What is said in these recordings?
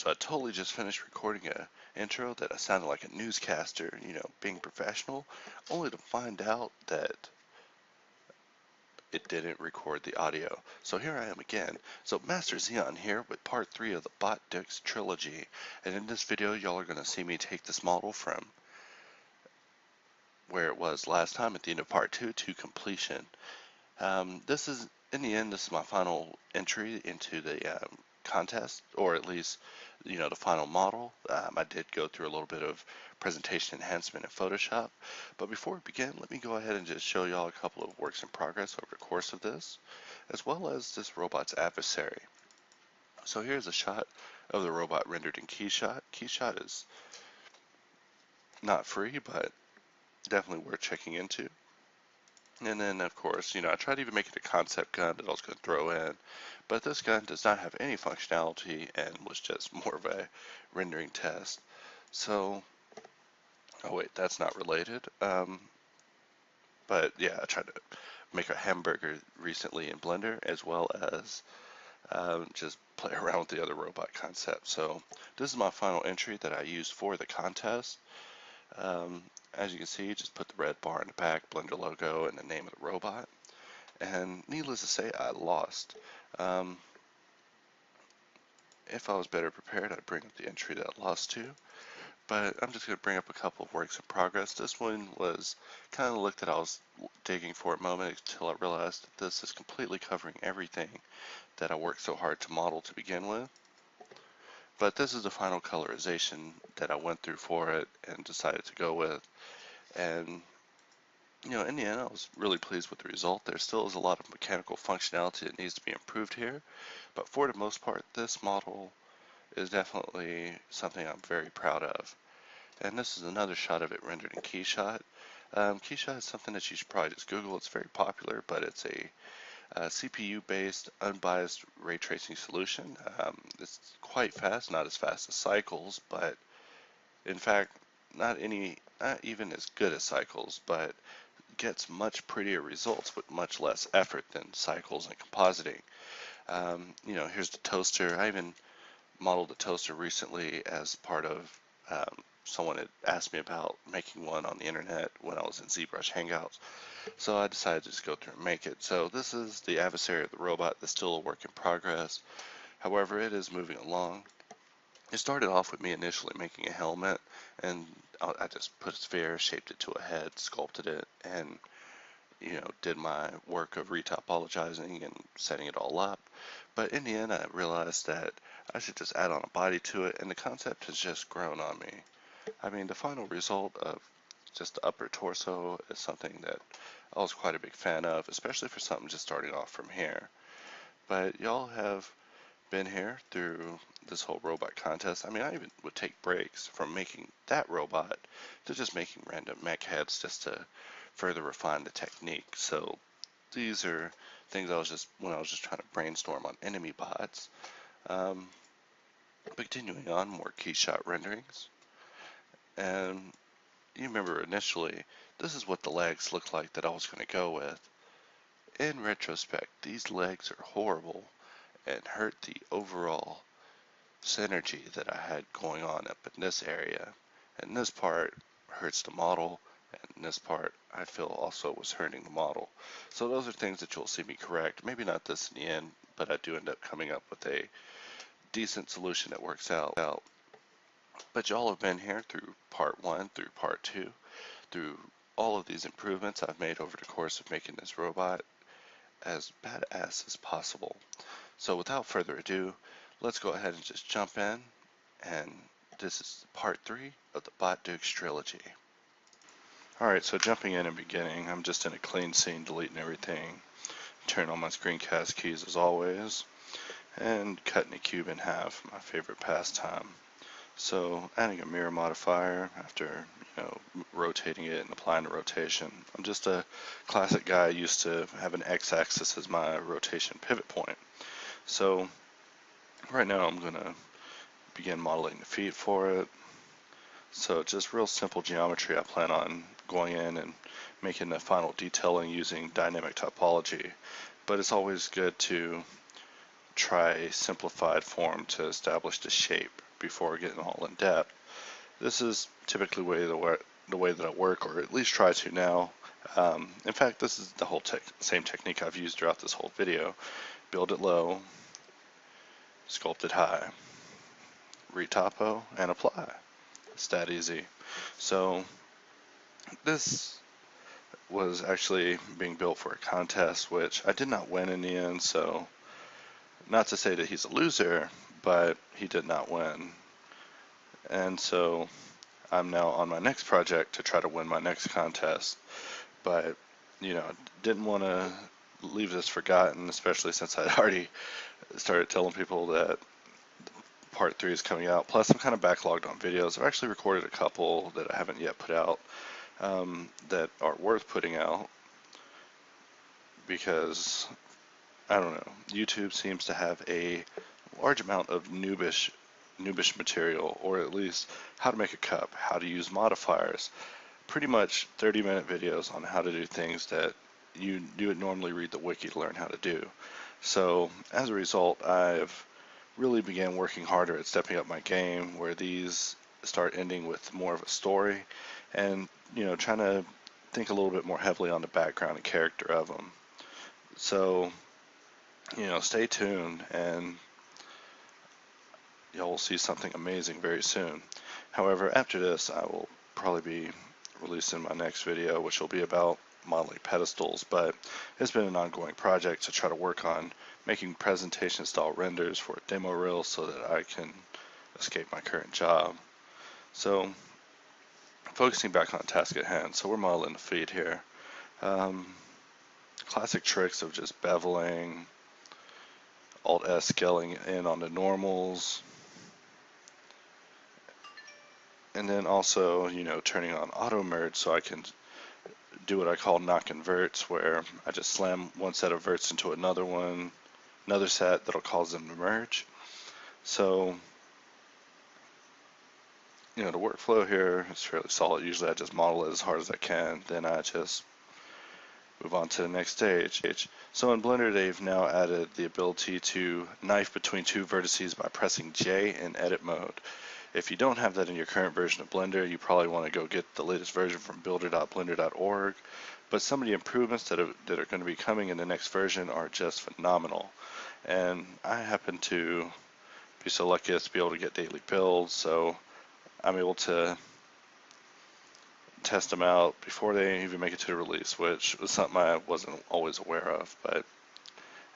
So I totally just finished recording a intro that I sounded like a newscaster, being professional, only to find out that it didn't record the audio. So here I am again. So Master Xeon here with part 3 of the botDeuxV268 trilogy. And in this video, y'all are going to see me take this model from where it was last time at the end of part 2 to completion. This is, in the end, this is my final entry into the contest, or at least, the final model. I did go through a little bit of presentation enhancement in Photoshop, but before we begin, let me go ahead and just show y'all a couple of works in progress over the course of this, as well as this robot's adversary. So here's a shot of the robot rendered in KeyShot. KeyShot is not free, but definitely worth checking into. And then, of course, I tried to even make it a concept gun that I was going to throw in, but this gun does not have any functionality and was just more of a rendering test. So, oh wait, that's not related. But yeah, I tried to make a hamburger recently in Blender, as well as just play around with the other robot concept. So this is my final entry that I used for the contest. As you can see, just put the red bar in the back, Blender logo, and the name of the robot. And needless to say, I lost. If I was better prepared, I'd bring up the entry that I lost to. But I'm just going to bring up a couple of works in progress. This one was kind of the look that I was digging for a moment until I realized that this is completely covering everything that I worked so hard to model to begin with. But this is the final colorization that I went through for it and decided to go with. And in the end, I was really pleased with the result. There still is a lot of mechanical functionality that needs to be improved here, but for the most part, this model is definitely something I'm very proud of. And this is another shot of it rendered in KeyShot. KeyShot is something that you should probably just Google. It's very popular, but it's a CPU-based, unbiased ray tracing solution. It's quite fast, not as fast as Cycles, but in fact, not even as good as Cycles, but gets much prettier results with much less effort than Cycles and compositing. Here's the toaster. I even modeled a toaster recently as part of someone had asked me about making one on the internet when I was in ZBrush Hangouts. So I decided to just go through and make it. So this is the adversary of the robot that's still a work in progress. However, it is moving along. It started off with me initially making a helmet, and I just put a sphere, shaped it to a head, sculpted it, and did my work of retopologizing and setting it all up. But in the end, I realized that I should just add on a body to it, and the concept has just grown on me. I mean, the final result of just the upper torso is something that I was quite a big fan of, especially for something just starting off from here. But y'all have been here through this whole robot contest. I mean, I even would take breaks from making that robot to just making random mech heads just to further refine the technique. So these are things when I was just trying to brainstorm on enemy bots. Continuing on, more KeyShot renderings. And you remember initially, this is what the legs looked like that I was going to go with. In retrospect, these legs are horrible and hurt the overall synergy that I had going on up in this area. And this part hurts the model, and this part I feel also was hurting the model. So those are things that you'll see me correct. Maybe not this in the end, but I do end up coming up with a decent solution that works out. But y'all have been here through part 1, through part 2, through all of these improvements I've made over the course of making this robot as badass as possible. So without further ado, let's go ahead and just jump in, and this is part 3 of the botDeuxV268 trilogy. Alright, so jumping in and beginning, I'm just in a clean scene, deleting everything, turn on my screencast keys as always, and cutting a cube in half, my favorite pastime. So adding a mirror modifier after rotating it and applying the rotation. I'm just a classic guy used to have an x-axis as my rotation pivot point. So right now I'm going to begin modeling the feet for it. So just real simple geometry. I plan on going in and making the final detailing using dynamic topology, but it's always good to try a simplified form to establish the shape before getting all in depth. This is typically the way that I work, or at least try to now. In fact, this is the whole same technique I've used throughout this whole video. Build it low, sculpt it high, retopo, and apply. It's that easy. So this was actually being built for a contest, which I did not win in the end, so not to say that he's a loser, but he did not win. And so I'm now on my next project to try to win my next contest. But, didn't want to leave this forgotten, especially since I'd already started telling people that part 3 is coming out. Plus, I'm kind of backlogged on videos. I've actually recorded a couple that I haven't yet put out that are worth putting out because, I don't know, YouTube seems to have a large amount of noobish material, or at least how to make a cup, how to use modifiers, pretty much 30-minute videos on how to do things that you would normally read the wiki to learn how to do. So as a result, I've really began working harder at stepping up my game, where these start ending with more of a story, and trying to think a little bit more heavily on the background and character of them. So stay tuned, and you'll see something amazing very soon. However, after this, I will probably be releasing my next video, which will be about modeling pedestals, but it's been an ongoing project to try to work on making presentation style renders for a demo reel so that I can escape my current job. So focusing back on the task at hand, so we're modeling the feet here. Classic tricks of just beveling, Alt-S scaling in on the normals, and then also, turning on auto merge so I can do what I call knock inverts, where I just slam one set of verts into another set that'll cause them to merge. So, the workflow here is fairly solid. Usually I just model it as hard as I can, then I just move on to the next stage. So in Blender, they've now added the ability to knife between two vertices by pressing J in edit mode. If you don't have that in your current version of Blender, you probably want to go get the latest version from builder.blender.org. But some of the improvements that are going to be coming in the next version are just phenomenal. And I happen to be so lucky as to be able to get daily builds, so I'm able to test them out before they even make it to the release, which was something I wasn't always aware of, but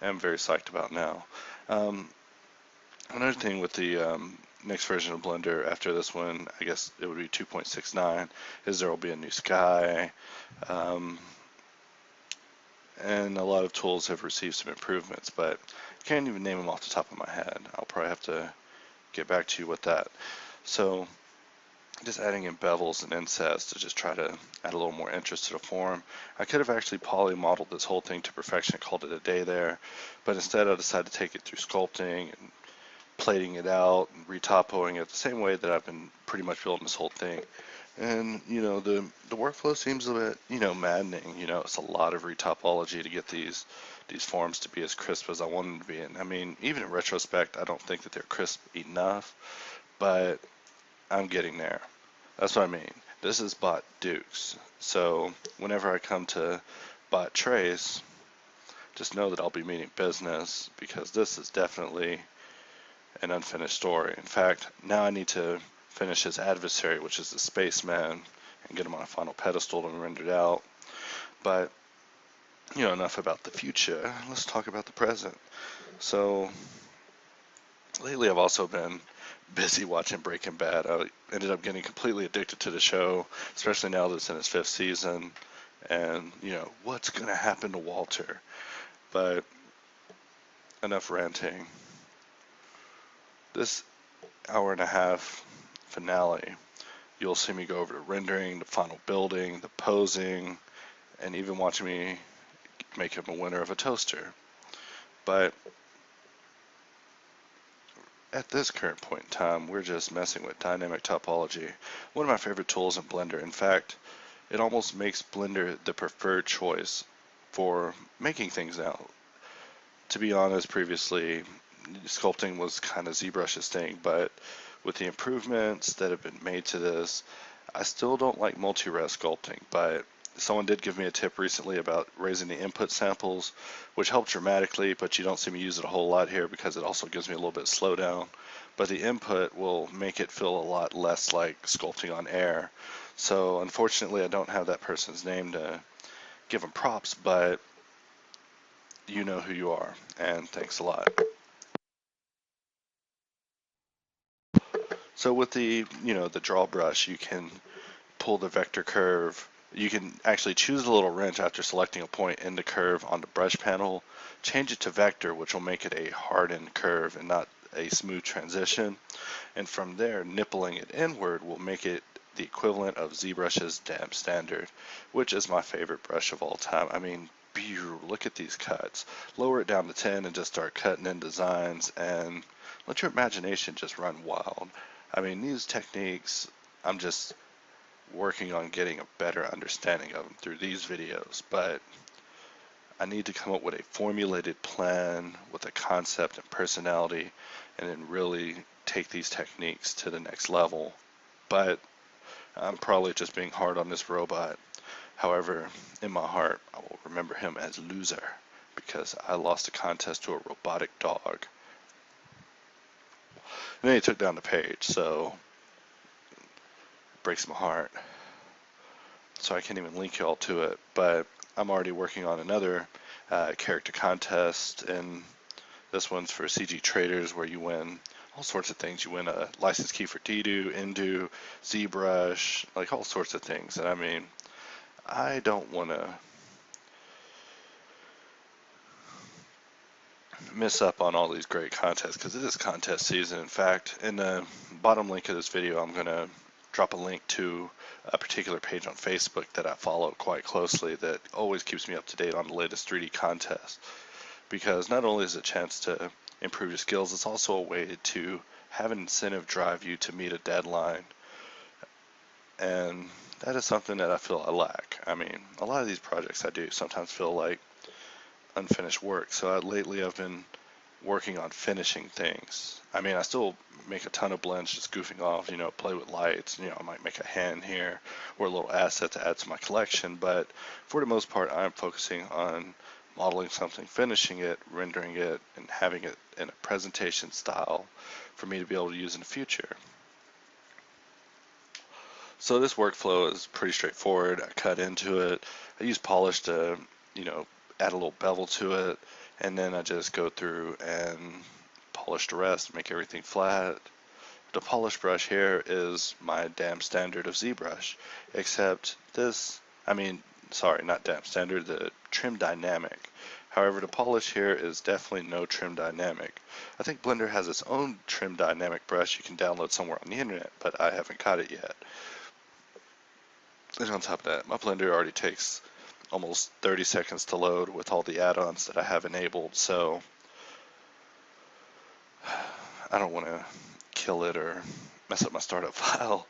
I'm very psyched about now. Another thing with the next version of Blender after this one, I guess it would be 2.69, is there will be a new sky, and a lot of tools have received some improvements, but I can't even name them off the top of my head. I'll probably have to get back to you with that. So just adding in bevels and insets to just try to add a little more interest to the form. I could have actually poly modeled this whole thing to perfection and called it a day there, but instead I decided to take it through sculpting and plating it out and retopoing it the same way that I've been pretty much building this whole thing. And the workflow seems a bit maddening. It's a lot of retopology to get these forms to be as crisp as I want them to be. And I mean, even in retrospect, I don't think that they're crisp enough, but I'm getting there. That's what I mean. This is botDeuxV268. So whenever I come to botTrace, just know that I'll be meaning business, because this is definitely an unfinished story. In fact, now I need to finish his adversary, which is the spaceman, and get him on a final pedestal to be rendered out. But enough about the future. Let's talk about the present. So lately I've also been busy watching Breaking Bad. I ended up getting completely addicted to the show, especially now that it's in its 5th season. And what's gonna happen to Walter? But enough ranting. This hour-and-a-half finale, you'll see me go over the rendering, the final building, the posing, and even watching me make him a winner of a toaster. But at this current point in time, we're just messing with dynamic topology, one of my favorite tools in Blender. In fact, it almost makes Blender the preferred choice for making things now. To be honest, previously, sculpting was kind of ZBrush's thing, but with the improvements that have been made to this, I still don't like multi-res sculpting, but someone did give me a tip recently about raising the input samples, which helped dramatically, but you don't see me use it a whole lot here because it also gives me a little bit of slowdown. But the input will make it feel a lot less like sculpting on air. So unfortunately, I don't have that person's name to give them props, but you know who you are, and thanks a lot. So with the draw brush, you can pull the vector curve. You can actually choose the little wrench after selecting a point in the curve on the brush panel, change it to vector, which will make it a hardened curve and not a smooth transition. And from there, nippling it inward will make it the equivalent of ZBrush's damp standard, which is my favorite brush of all time. I mean, look at these cuts. Lower it down to 10 and just start cutting in designs and let your imagination just run wild. I mean, these techniques, I'm just working on getting a better understanding of them through these videos, but I need to come up with a formulated plan with a concept and personality and then really take these techniques to the next level. But I'm probably just being hard on this robot. However, in my heart, I will remember him as loser because I lost a contest to a robotic dog. And then he took down the page, so it breaks my heart. So I can't even link y'all to it, but I'm already working on another character contest, and this one's for CG traders where you win all sorts of things. You win a license key for Dedu, Indu, ZBrush, like all sorts of things. And I mean, I don't want to miss up on all these great contests because it is contest season. In fact, in the bottom link of this video, I'm going to drop a link to a particular page on Facebook that I follow quite closely that always keeps me up to date on the latest 3D contests. Because not only is it a chance to improve your skills, it's also a way to have an incentive drive you to meet a deadline. And that is something that I feel I lack. I mean, a lot of these projects I do sometimes feel like unfinished work. So lately I've been working on finishing things. I mean, I still make a ton of blends, just goofing off, play with lights, I might make a hand here or a little asset to add to my collection, but for the most part, I'm focusing on modeling something, finishing it, rendering it, and having it in a presentation style for me to be able to use in the future. So this workflow is pretty straightforward. I cut into it. I use polish to, add a little bevel to it, and then I just go through and polish the rest, make everything flat. The polish brush here is my damp standard of ZBrush, except this, sorry, not damp standard, the trim dynamic. However, the polish here is definitely no trim dynamic. I think Blender has its own trim dynamic brush you can download somewhere on the internet, but I haven't got it yet. And on top of that, my Blender already takes almost 30 seconds to load with all the add-ons that I have enabled, so I don't want to kill it or mess up my startup file.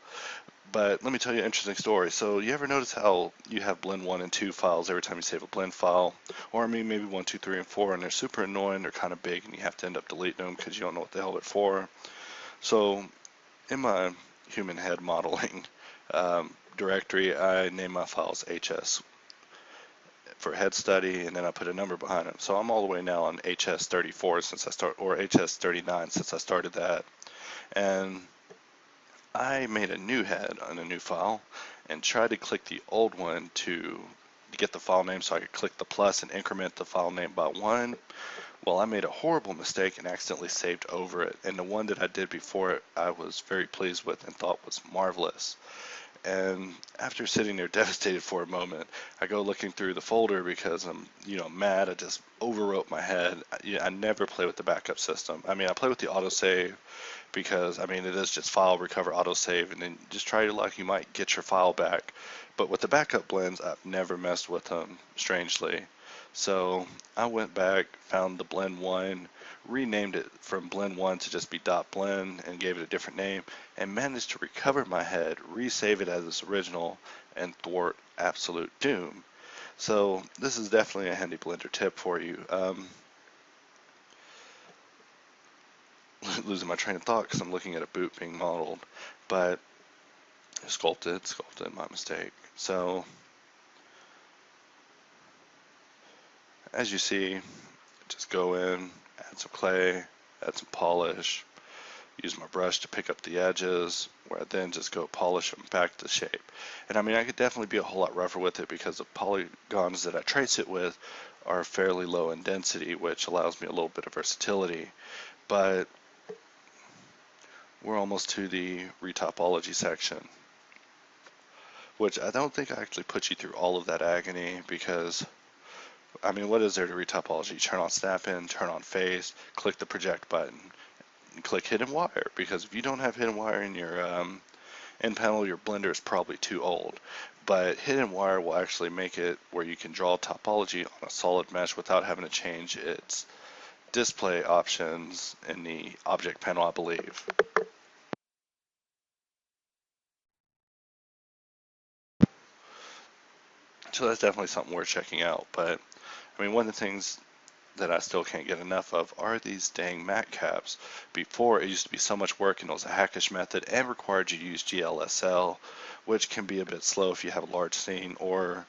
But let me tell you an interesting story. So you ever notice how you have blend 1 and 2 files every time you save a blend file? Or maybe 1, 2, 3, and 4, and they're super annoying, they're kind of big, and you have to end up deleting them because you don't know what the hell they're for. So in my human head modeling directory, I name my files HS for head study, and then I put a number behind them. So I'm all the way now on HS34 since I start, or HS39 since I started that. And I made a new head on a new file and tried to click the old one to get the file name so I could click the plus and increment the file name by 1. Well, I made a horrible mistake and accidentally saved over it. And the one that I did before it, I was very pleased with and thought was marvelous. And after sitting there devastated for a moment, I go looking through the folder because I'm, mad. I just overwrote my head. I never play with the backup system. I play with the autosave because, it is just file, recover, autosave, and then just try your luck. You might get your file back. But with the backup blends, I've never messed with them, strangely. So I went back, found the blend 1, renamed it from blend 1 to just be .blend and gave it a different name, and managed to recover my head, resave it as its original, and thwart absolute doom. So this is definitely a handy Blender tip for you. losing my train of thought because I'm looking at a boot being modeled, but sculpted, my mistake. So as you see, just go in, add some clay, add some polish, use my brush to pick up the edges, where I then just go polish them back to shape. And I mean, I could definitely be a whole lot rougher with it because the polygons that I trace it with are fairly low in density, which allows me a little bit of versatility. But we're almost to the retopology section, which I don't think I actually put you through all of that agony because, I mean, what is there to retopology? Turn on snap in, turn on face, click the project button, and click hidden wire, because if you don't have hidden wire in your end panel, your Blender is probably too old. But hidden wire will actually make it where you can draw topology on a solid mesh without having to change its display options in the object panel, I believe. So that's definitely something worth checking out. But I mean, one of the things that I still can't get enough of are these dang mat caps. Before, it used to be so much work and it was a hackish method and required you to use GLSL, which can be a bit slow if you have a large scene or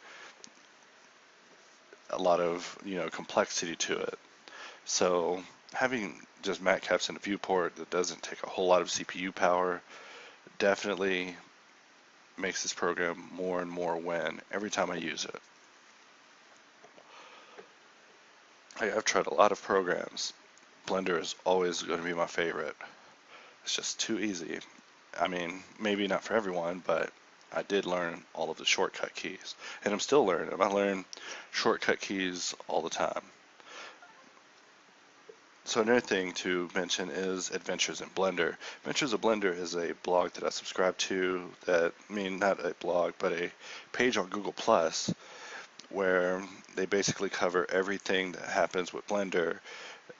a lot of, complexity to it. So having just mat caps in a viewport that doesn't take a whole lot of CPU power definitely makes this program more and more win every time I use it. I've tried a lot of programs. Blender is always going to be my favorite. It's just too easy. I mean, maybe not for everyone, but I did learn all of the shortcut keys. And I'm still learning them. I learn shortcut keys all the time. So another thing to mention is Adventures in Blender. Adventures in Blender is a blog that I subscribe to that, I mean, not a blog, but a page on Google Plus where they basically cover everything that happens with Blender.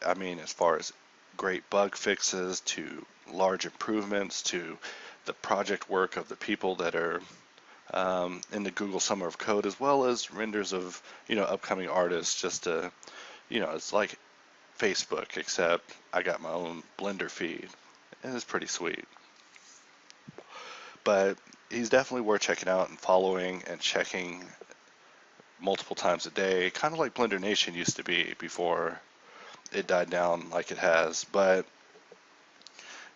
I mean, as far as great bug fixes to large improvements to the project work of the people that are in the Google Summer of Code, as well as renders of, upcoming artists, just to, it's like Facebook, except I got my own Blender feed, and it's pretty sweet. But he's definitely worth checking out and following and checking multiple times a day, kind of like Blender Nation used to be before it died down like it has. But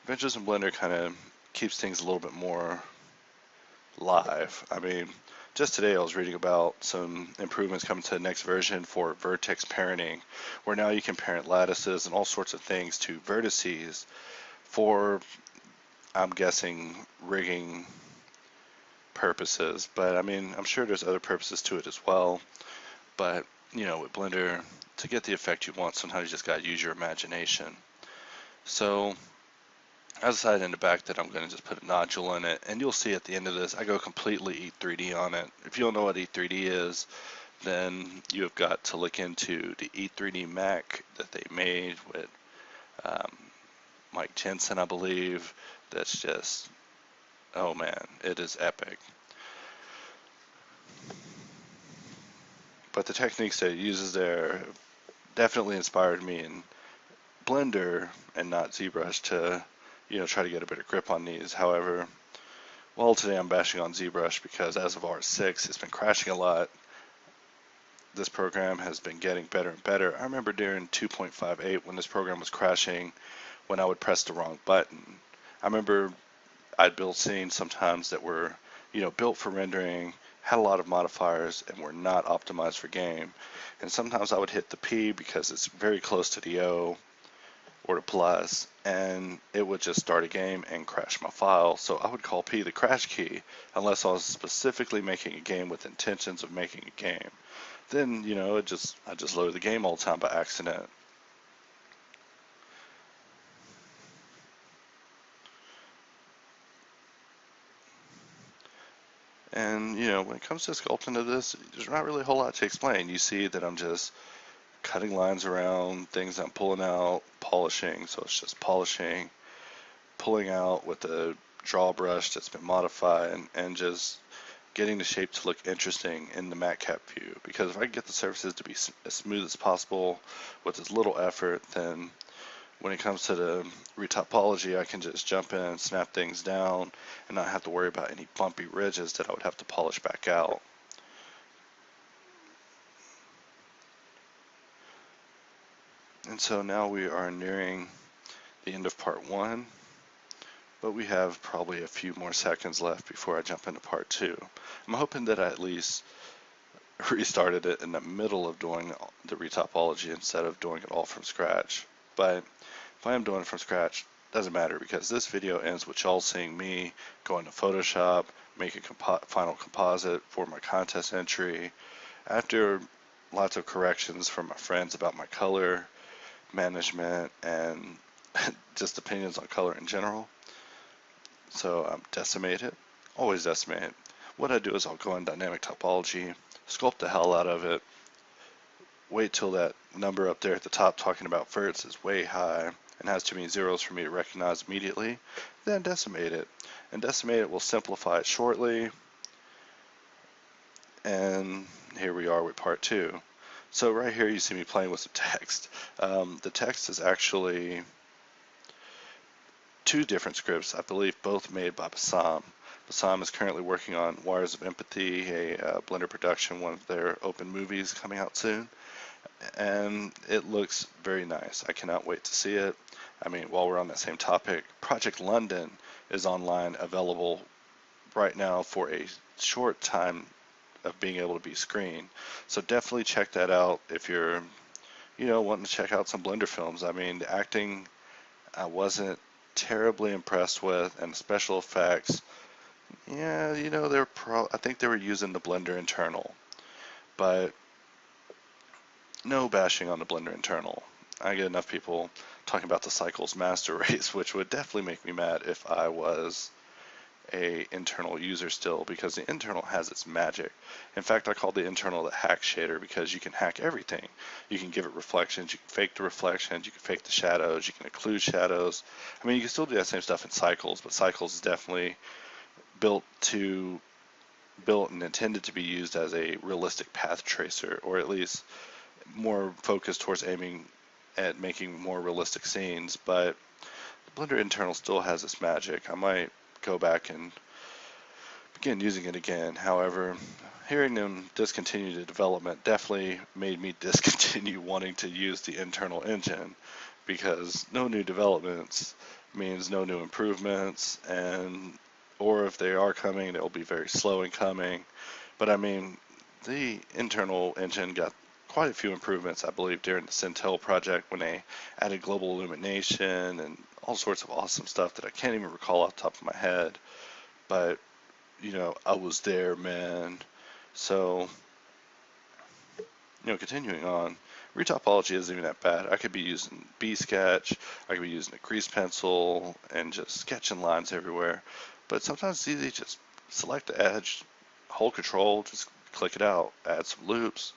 Adventures in Blender kind of keeps things a little bit more live. I mean, just today I was reading about some improvements coming to the next version for vertex parenting, where now you can parent lattices and all sorts of things to vertices for, I'm guessing, rigging purposes. But I mean, I'm sure there's other purposes to it as well. But, with Blender, to get the effect you want, sometimes you just gotta use your imagination. So I decided in the back that I'm going to just put a nodule in it, and you'll see at the end of this, I go completely E3D on it. If you don't know what E3D is, then you have got to look into the E3D Mac that they made with Mike Jensen, I believe. That's just, oh man, it is epic. But the techniques that it uses there definitely inspired me in Blender and not ZBrush to, try to get a better grip on these. However, well, today I'm bashing on ZBrush because as of R6, it's been crashing a lot. This program has been getting better and better. I remember during 2.58 when this program was crashing, when I would press the wrong button. I remember I'd build scenes sometimes that were, built for rendering, had a lot of modifiers, and were not optimized for game. And sometimes I would hit the P because it's very close to the O or the plus, and it would just start a game and crash my file. So I would call P the crash key unless I was specifically making a game with intentions of making a game. Then, I just loaded the game all the time by accident. And, when it comes to sculpting of this, there's not really a whole lot to explain. You see that I'm just cutting lines around things I'm pulling out, polishing, so it's just polishing, pulling out with a draw brush that's been modified, and just getting the shape to look interesting in the matte cap view. Because if I can get the surfaces to be as smooth as possible with as little effort, then when it comes to the retopology, I can just jump in and snap things down and not have to worry about any bumpy ridges that I would have to polish back out. And so now we are nearing the end of part 1, but we have probably a few more seconds left before I jump into part 2. I'm hoping that I at least restarted it in the middle of doing the retopology instead of doing it all from scratch. But if I am doing it from scratch, doesn't matter, because this video ends with y'all seeing me go into Photoshop, make a final composite for my contest entry, after lots of corrections from my friends about my color management and just opinions on color in general. So I'm decimated, always decimated. What I do is I'll go in dynamic topology, sculpt the hell out of it, wait till that number up there at the top talking about verts is way high and has too many zeros for me to recognize immediately, then decimate it. And decimate it will simplify it shortly. And here we are with part 2. So right here you see me playing with some text. The text is actually 2 different scripts, I believe both made by Bassam. Bassam is currently working on Wires of Empathy, a Blender production, one of their open movies coming out soon. And it looks very nice. I cannot wait to see it. I mean, while we're on that same topic, Project London is online, available right now for a short time of being able to be screened. So definitely check that out if you're, wanting to check out some Blender films. I mean, the acting I wasn't terribly impressed with, and the special effects, yeah, I think they were using the Blender internal, but no bashing on the Blender internal. I get enough people talking about the Cycles Master Race, which would definitely make me mad if I was a internal user still, because the internal has its magic. In fact, I call the internal the hack shader because you can hack everything. You can give it reflections, you can fake the reflections, you can fake the shadows, you can occlude shadows. I mean, you can still do that same stuff in Cycles, but Cycles is definitely built and intended to be used as a realistic path tracer, or at least more focused towards aiming at making more realistic scenes. But the Blender internal still has its magic. I might go back and begin using it again. However, hearing them discontinue the development definitely made me discontinue wanting to use the internal engine, because no new developments means no new improvements, or if they are coming, they'll be very slow in coming. But I mean, the internal engine got quite a few improvements, I believe, during the Centel project, when they added global illumination and all sorts of awesome stuff that I can't even recall off the top of my head. But, I was there, man. So, continuing on, retopology isn't even that bad. I could be using B-Sketch, I could be using a grease pencil, and just sketching lines everywhere. But sometimes it's easy to just select the edge, hold control, just click it out, add some loops.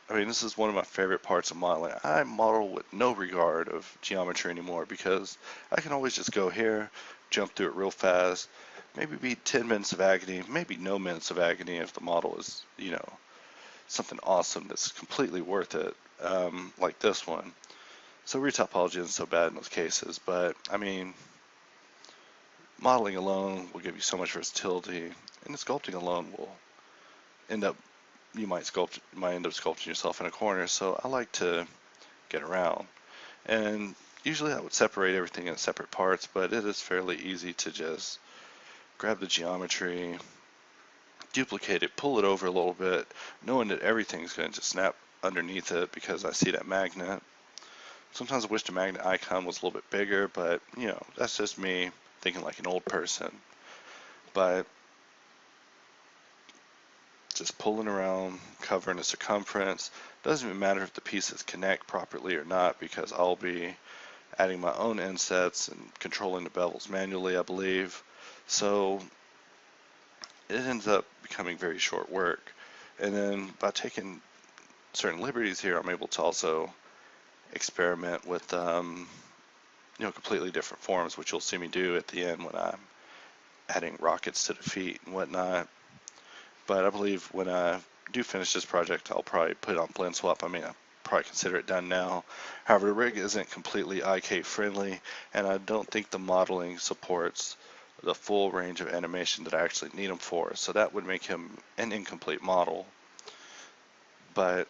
I mean, this is one of my favorite parts of modeling. I model with no regard of geometry anymore, because I can always just go here, jump through it real fast, maybe be 10 minutes of agony, maybe no minutes of agony if the model is, something awesome that's completely worth it, like this one. So retopology isn't so bad in those cases, but I mean, modeling alone will give you so much versatility, and the sculpting alone will end up you might end up sculpting yourself in a corner. So I like to get around, and usually I would separate everything in separate parts, but it is fairly easy to just grab the geometry, duplicate it, pull it over a little bit, knowing that everything's going to just snap underneath it because I see that magnet. Sometimes I wish the magnet icon was a little bit bigger, but that's just me thinking like an old person. But just pulling around, covering the circumference. Doesn't even matter if the pieces connect properly or not, because I'll be adding my own insets and controlling the bevels manually, I believe. So it ends up becoming very short work. And then by taking certain liberties here, I'm able to also experiment with completely different forms, which you'll see me do at the end when I'm adding rockets to the feet and whatnot. But I believe when I do finish this project, I'll probably put it on blend swap. I mean, I probably consider it done now. However, the rig isn't completely IK friendly, and I don't think the modeling supports the full range of animation that I actually need him for, so that would make him an incomplete model. But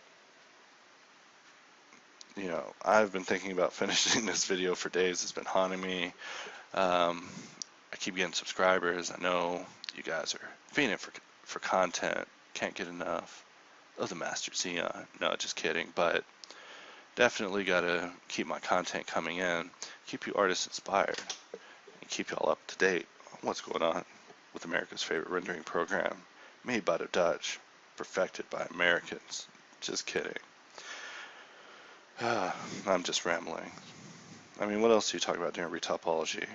you know, I've been thinking about finishing this video for days. It's been haunting me. I keep getting subscribers. I know you guys are fiending for content. Can't get enough of the Master Xeon. No, just kidding. But definitely got to keep my content coming in, keep you artists inspired, and keep y'all up to date on what's going on with America's favorite rendering program, made by the Dutch, perfected by Americans. Just kidding. I'm just rambling. I mean, what else do you talk about during retopology?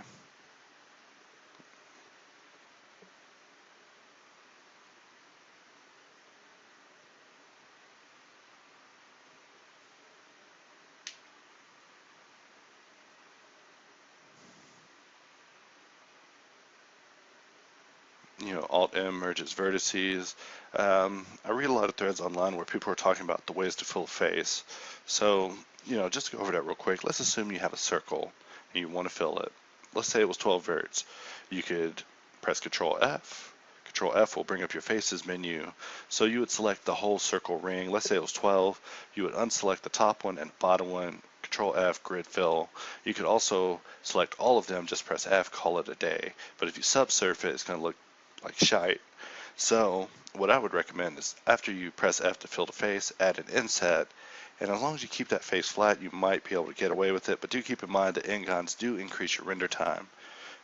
You know, Alt-M merges vertices. I read a lot of threads online where people are talking about the ways to fill a face. So, you know, just to go over that real quick, let's assume you have a circle and you want to fill it. Let's say it was 12 verts. You could press Control F. Control F will bring up your faces menu. So you would select the whole circle ring. Let's say it was 12. You would unselect the top one and bottom one. Control F, grid fill. You could also select all of them, just press F, call it a day. But if you subsurf it, it's going to look like shite. So what I would recommend is after you press F to fill the face, add an inset, and as long as you keep that face flat, you might be able to get away with it, but do keep in mind that ingons do increase your render time.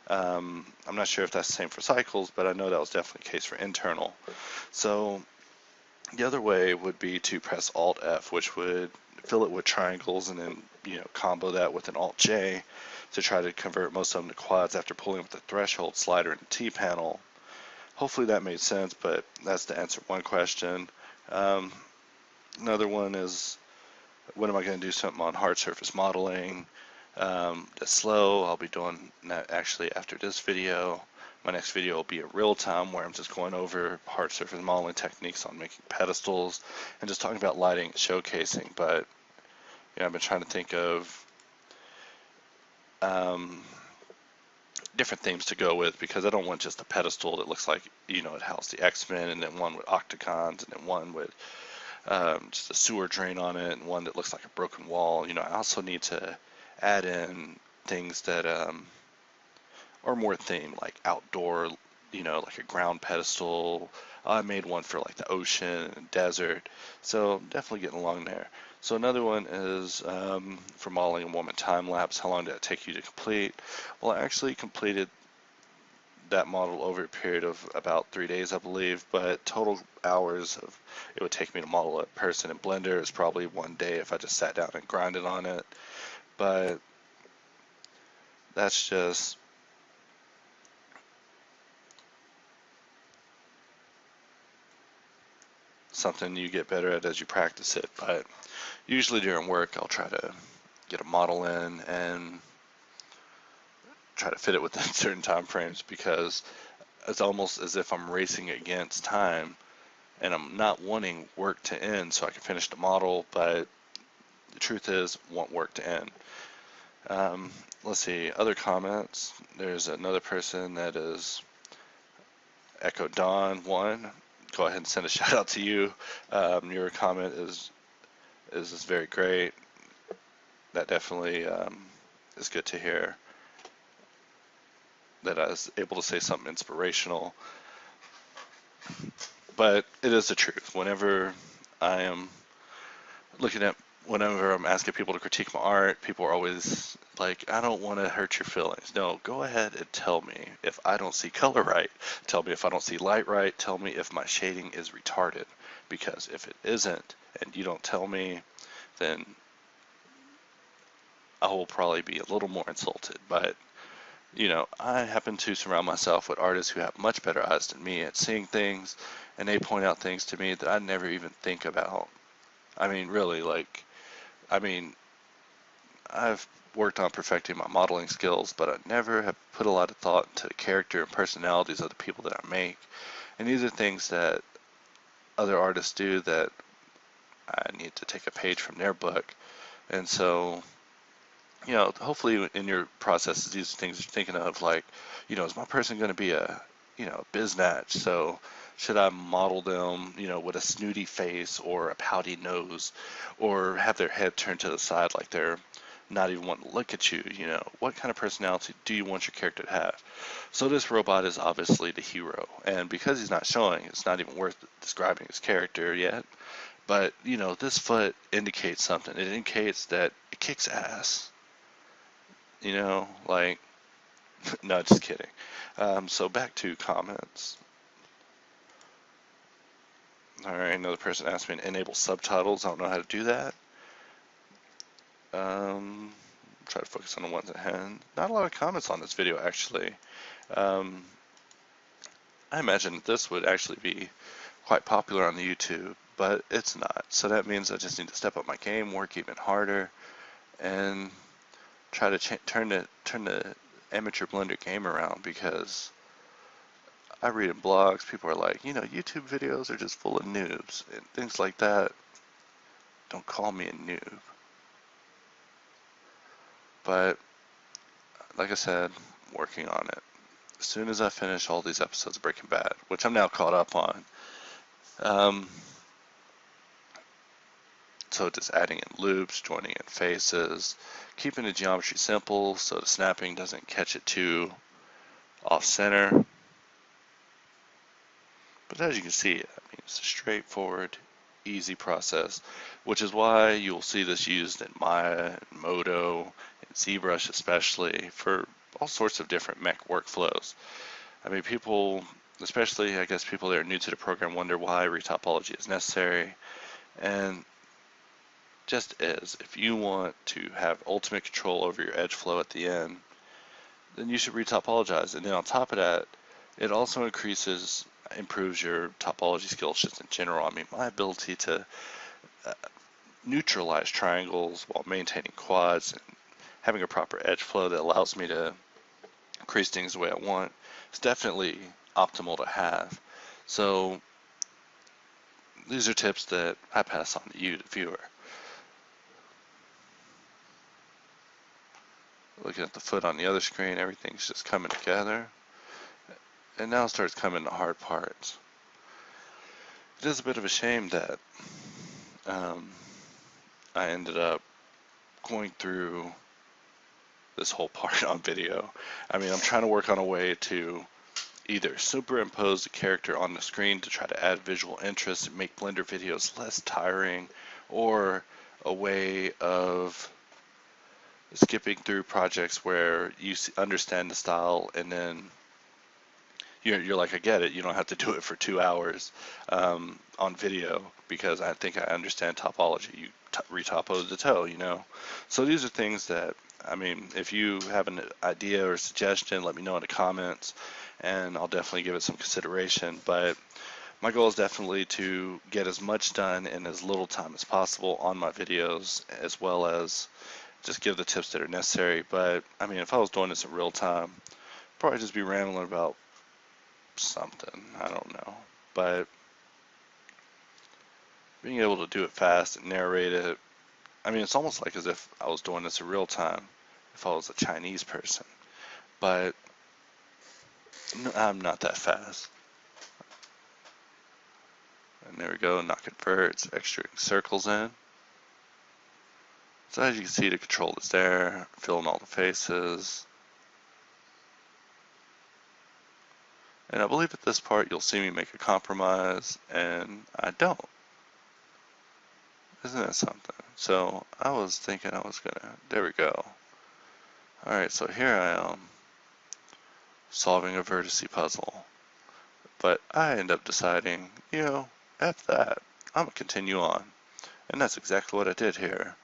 I'm not sure if that's the same for cycles, but I know that was definitely the case for internal. So the other way would be to press Alt F, which would fill it with triangles, and then combo that with an Alt J to try to convert most of them to quads after pulling up the threshold slider in the T panel. Hopefully that made sense, but that's to answer one question. Another one is, when am I going to do something on hard surface modeling? That's slow. I'll be doing that actually after this video. My next video will be in real time, where I'm just going over hard surface modeling techniques on making pedestals and just talking about lighting and showcasing. But I've been trying to think of different themes to go with, because I don't want just a pedestal that looks like it housed the X-Men, and then one with octagons, and then one with just a sewer drain on it, and one that looks like a broken wall. I also need to add in things that are more themed, like outdoor, like a ground pedestal. I made one for like the ocean and desert, so definitely getting along there. So another one is for modeling a woman time lapse. How long did it take you to complete? Well, I actually completed that model over a period of about 3 days, I believe, but total hours of it would take me to model a person in Blender is probably 1 day if I just sat down and grinded on it. But that's just something you get better at as you practice it. But usually during work, I'll try to get a model in and try to fit it within certain time frames, because it's almost as if I'm racing against time, and I'm not wanting work to end so I can finish the model, but the truth is, I want work to end. Let's see, other comments. There's another person that is Echo Dawn 1. Go ahead and send a shout out to you. Your comment is very great. That definitely is good to hear, that I was able to say something inspirational. But it is the truth. Whenever I'm asking people to critique my art, people are always like, I don't want to hurt your feelings. No, go ahead and tell me if I don't see color right. Tell me if I don't see light right. Tell me if my shading is retarded. Because if it isn't, and you don't tell me, then I will probably be a little more insulted. But I happen to surround myself with artists who have much better eyes than me at seeing things, and they point out things to me that I never even think about. I mean, really, I've worked on perfecting my modeling skills, but I never have put a lot of thought into the character and personalities of the people that I make. And these are things that other artists do that I need to take a page from their book. And so, hopefully in your processes, these things you're thinking of, like, is my person going to be a, biznatch? So should I model them, with a snooty face or a pouty nose, or have their head turned to the side like they're not even wanting to look at you? What kind of personality do you want your character to have? So this robot is obviously the hero, and because he's not showing, it's not even worth describing his character yet. But, this foot indicates something. It indicates that it kicks ass. Like, no, just kidding. So back to comments. All right, another person asked me to enable subtitles. I don't know how to do that. Try to focus on the ones at hand. Not a lot of comments on this video, actually. Um, I imagine this would actually be quite popular on the YouTube, but it's not. So that means I just need to step up my game, work even harder, and try to turn the amateur Blender game around, because I read in blogs, people are like, YouTube videos are just full of noobs and things like that. Don't call me a noob. But like I said, working on it. As soon as I finish all these episodes of Breaking Bad, which I'm now caught up on, so just adding in loops, joining in faces, keeping the geometry simple so the snapping doesn't catch it too off center. But as you can see, it's a straightforward, easy process, which is why you'll see this used in Maya, and Modo, and ZBrush especially, for all sorts of different mech workflows. People, especially I guess people that are new to the program, wonder why retopology is necessary, and just is. If you want to have ultimate control over your edge flow at the end, then you should retopologize. And then on top of that, it also improves your topology skills just in general. My ability to neutralize triangles while maintaining quads and having a proper edge flow that allows me to crease things the way I want is definitely optimal to have. So these are tips that I pass on to you, the viewer. Looking at the foot on the other screen, everything's just coming together. And now starts coming the hard parts. It is a bit of a shame that I ended up going through this whole part on video. I'm trying to work on a way to either superimpose the character on the screen to try to add visual interest and make Blender videos less tiring, or a way of skipping through projects where you understand the style and then you're like, I get it, you don't have to do it for 2 hours on video because I think I understand topology. You retopo the toe, So these are things that, if you have an idea or suggestion, let me know in the comments and I'll definitely give it some consideration. But my goal is definitely to get as much done in as little time as possible on my videos, as well as just give the tips that are necessary. But if I was doing this in real time, I'd probably just be rambling about something, I don't know. But being able to do it fast and narrate it, it's almost like as if I was doing this in real time if I was a Chinese person. But I'm not that fast. And there we go, not converts, extruding circles in. So as you can see, the control is there, filling all the faces. And I believe at this part you'll see me make a compromise, and I don't. Isn't that something? So I was thinking I was gonna, there we go. Alright, so here I am, solving a vertice puzzle. But I end up deciding, F that, I'm gonna continue on. And that's exactly what I did here.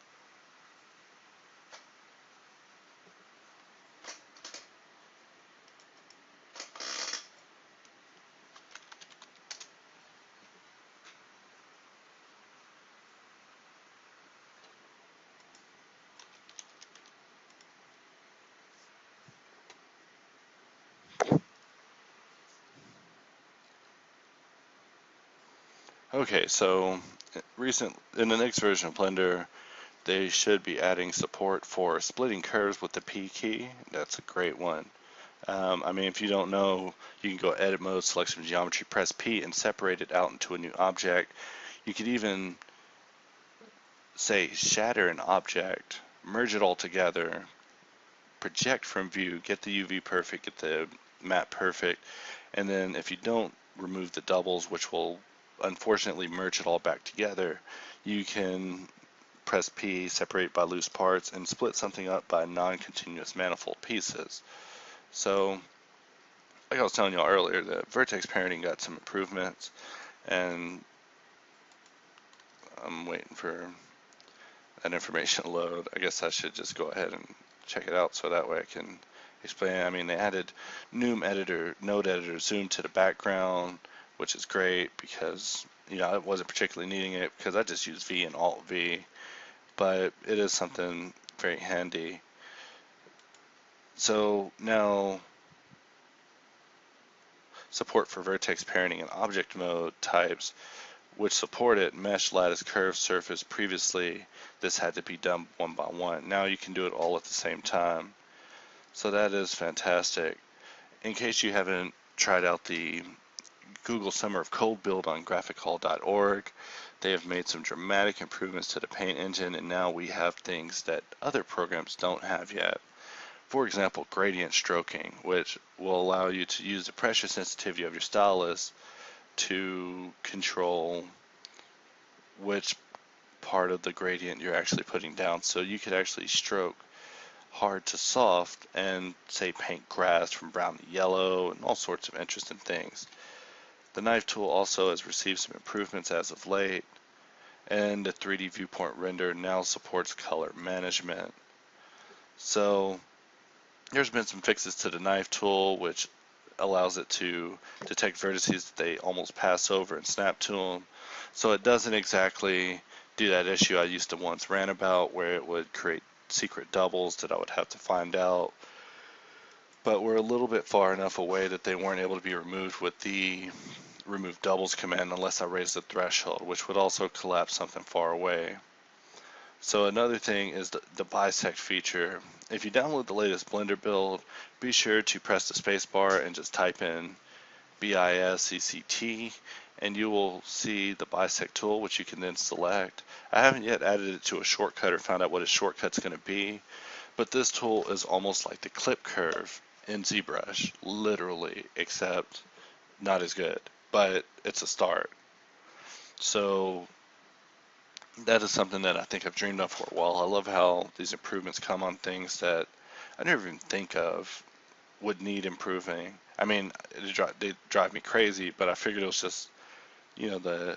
Okay, so in the next version of Blender, they should be adding support for splitting curves with the P key. That's a great one. I mean, if you don't know, you can go edit mode, select some geometry, press P, and separate it out into a new object. You could even say shatter an object, merge it all together, project from view, get the UV perfect, get the map perfect, and then if you don't remove the doubles, which will unfortunately merge it all back together, you can press P, separate by loose parts, and split something up by non-continuous manifold pieces. So, like I was telling y'all earlier, the vertex parenting got some improvements, and I'm waiting for that information to load. I guess I should just go ahead and check it out so that way I can explain. I mean, they added node editor zoom to the background, which is great because, you know, I wasn't particularly needing it because I just use V and Alt V, but it is something very handy. So now support for vertex parenting and object mode types, which supported mesh, lattice, curve, surface. Previously, this had to be done one by one. Now you can do it all at the same time. So that is fantastic. In case you haven't tried out the Google Summer of Code build on graphichall.org, they have made some dramatic improvements to the Paint engine, and now we have things that other programs don't have yet. For example, gradient stroking, which will allow you to use the pressure sensitivity of your stylus to control which part of the gradient you're actually putting down. So you could actually stroke hard to soft and say paint grass from brown to yellow and all sorts of interesting things. The knife tool also has received some improvements as of late, and the 3D viewport render now supports color management. So there's been some fixes to the knife tool, which allows it to detect vertices that they almost pass over and snap to them. So it doesn't exactly do that issue I used to once rant about where it would create secret doubles that I would have to find out. But we're a little bit far enough away that they weren't able to be removed with the remove doubles command unless I raise the threshold, which would also collapse something far away. So another thing is the bisect feature. If you download the latest Blender build, be sure to press the spacebar and just type in BISECT, and you will see the bisect tool, which you can then select. I haven't yet added it to a shortcut or found out what a shortcut's going to be, but this tool is almost like the clip curve in ZBrush, literally, except not as good, but it's a start. So that is something that I think I've dreamed of for a while. I love how these improvements come on things that I never even think of would need improving. I mean, they drive me crazy, but I figured it was just, you know, the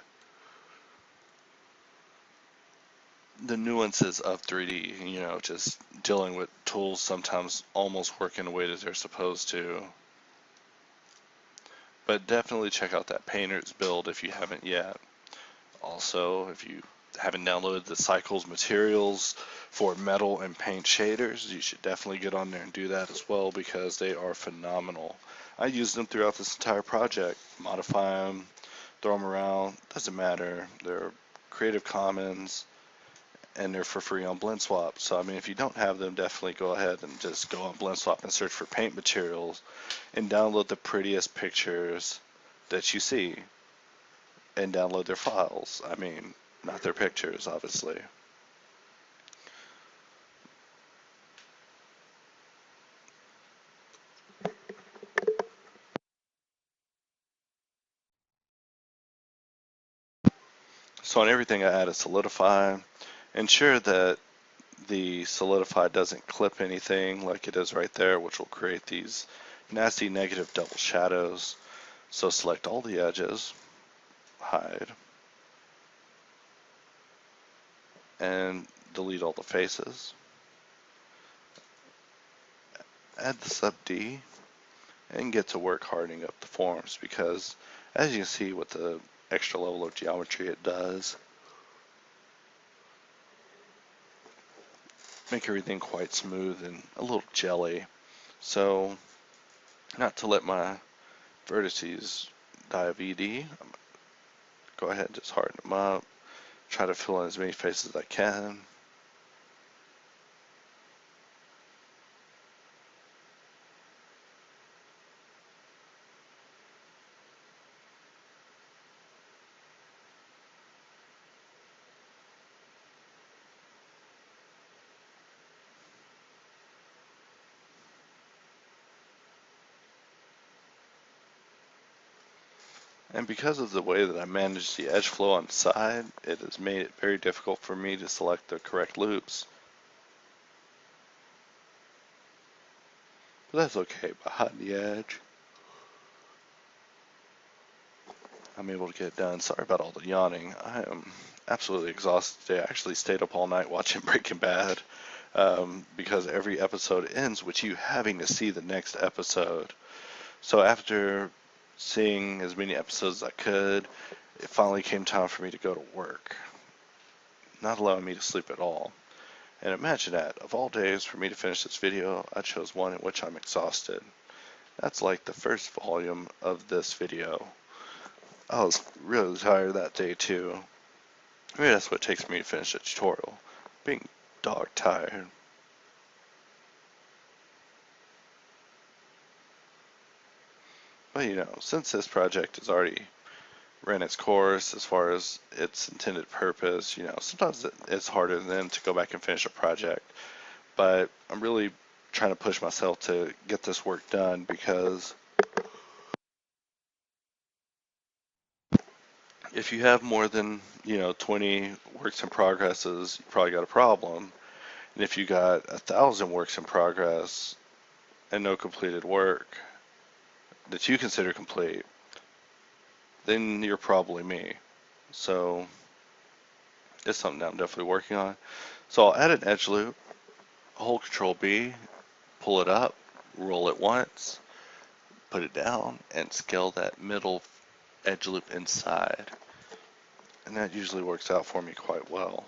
nuances of 3D, you know, just dealing with tools sometimes almost work in a way that they're supposed to. But definitely check out that painter's build if you haven't yet. Also, if you haven't downloaded the Cycles materials for metal and paint shaders, you should definitely get on there and do that as well because they are phenomenal. I use them throughout this entire project. Modify them, throw them around, doesn't matter. They're Creative Commons and they're for free on BlendSwap. So I mean, if you don't have them, definitely go ahead and just go on BlendSwap and search for paint materials and download the prettiest pictures that you see and download their files. I mean, not their pictures, obviously. So on everything I add a solidify. Ensure that the solidify doesn't clip anything like it is right there, which will create these nasty negative double shadows. So select all the edges, hide, and delete all the faces. Add the sub D and get to work hardening up the forms because as you can see with the extra level of geometry it does, make everything quite smooth and a little jelly. So not to let my vertices die of ED, I'm gonna go ahead and just harden them up. Try to fill in as many faces as I can. And because of the way that I manage the edge flow on the side, it has made it very difficult for me to select the correct loops. But that's okay, behind the edge, I'm able to get it done. Sorry about all the yawning. I am absolutely exhausted today. I actually stayed up all night watching Breaking Bad because every episode ends with you having to see the next episode. So after seeing as many episodes as I could, it finally came time for me to go to work, not allowing me to sleep at all. And imagine that, of all days for me to finish this video, I chose one in which I'm exhausted. That's like the first volume of this video. I was really tired that day too. Maybe that's what takes me to finish a tutorial, being dog tired. But since this project has already ran its course as far as its intended purpose, sometimes it's harder than to go back and finish a project. But I'm really trying to push myself to get this work done because if you have more than, 20 works in progresses, you probably got a problem. And if you got 1,000 works in progress and no completed work that you consider complete, then you're probably me. So it's something that I'm definitely working on. So I'll add an edge loop, hold Control B, pull it up, roll it once, put it down, and scale that middle edge loop inside. And that usually works out for me quite well.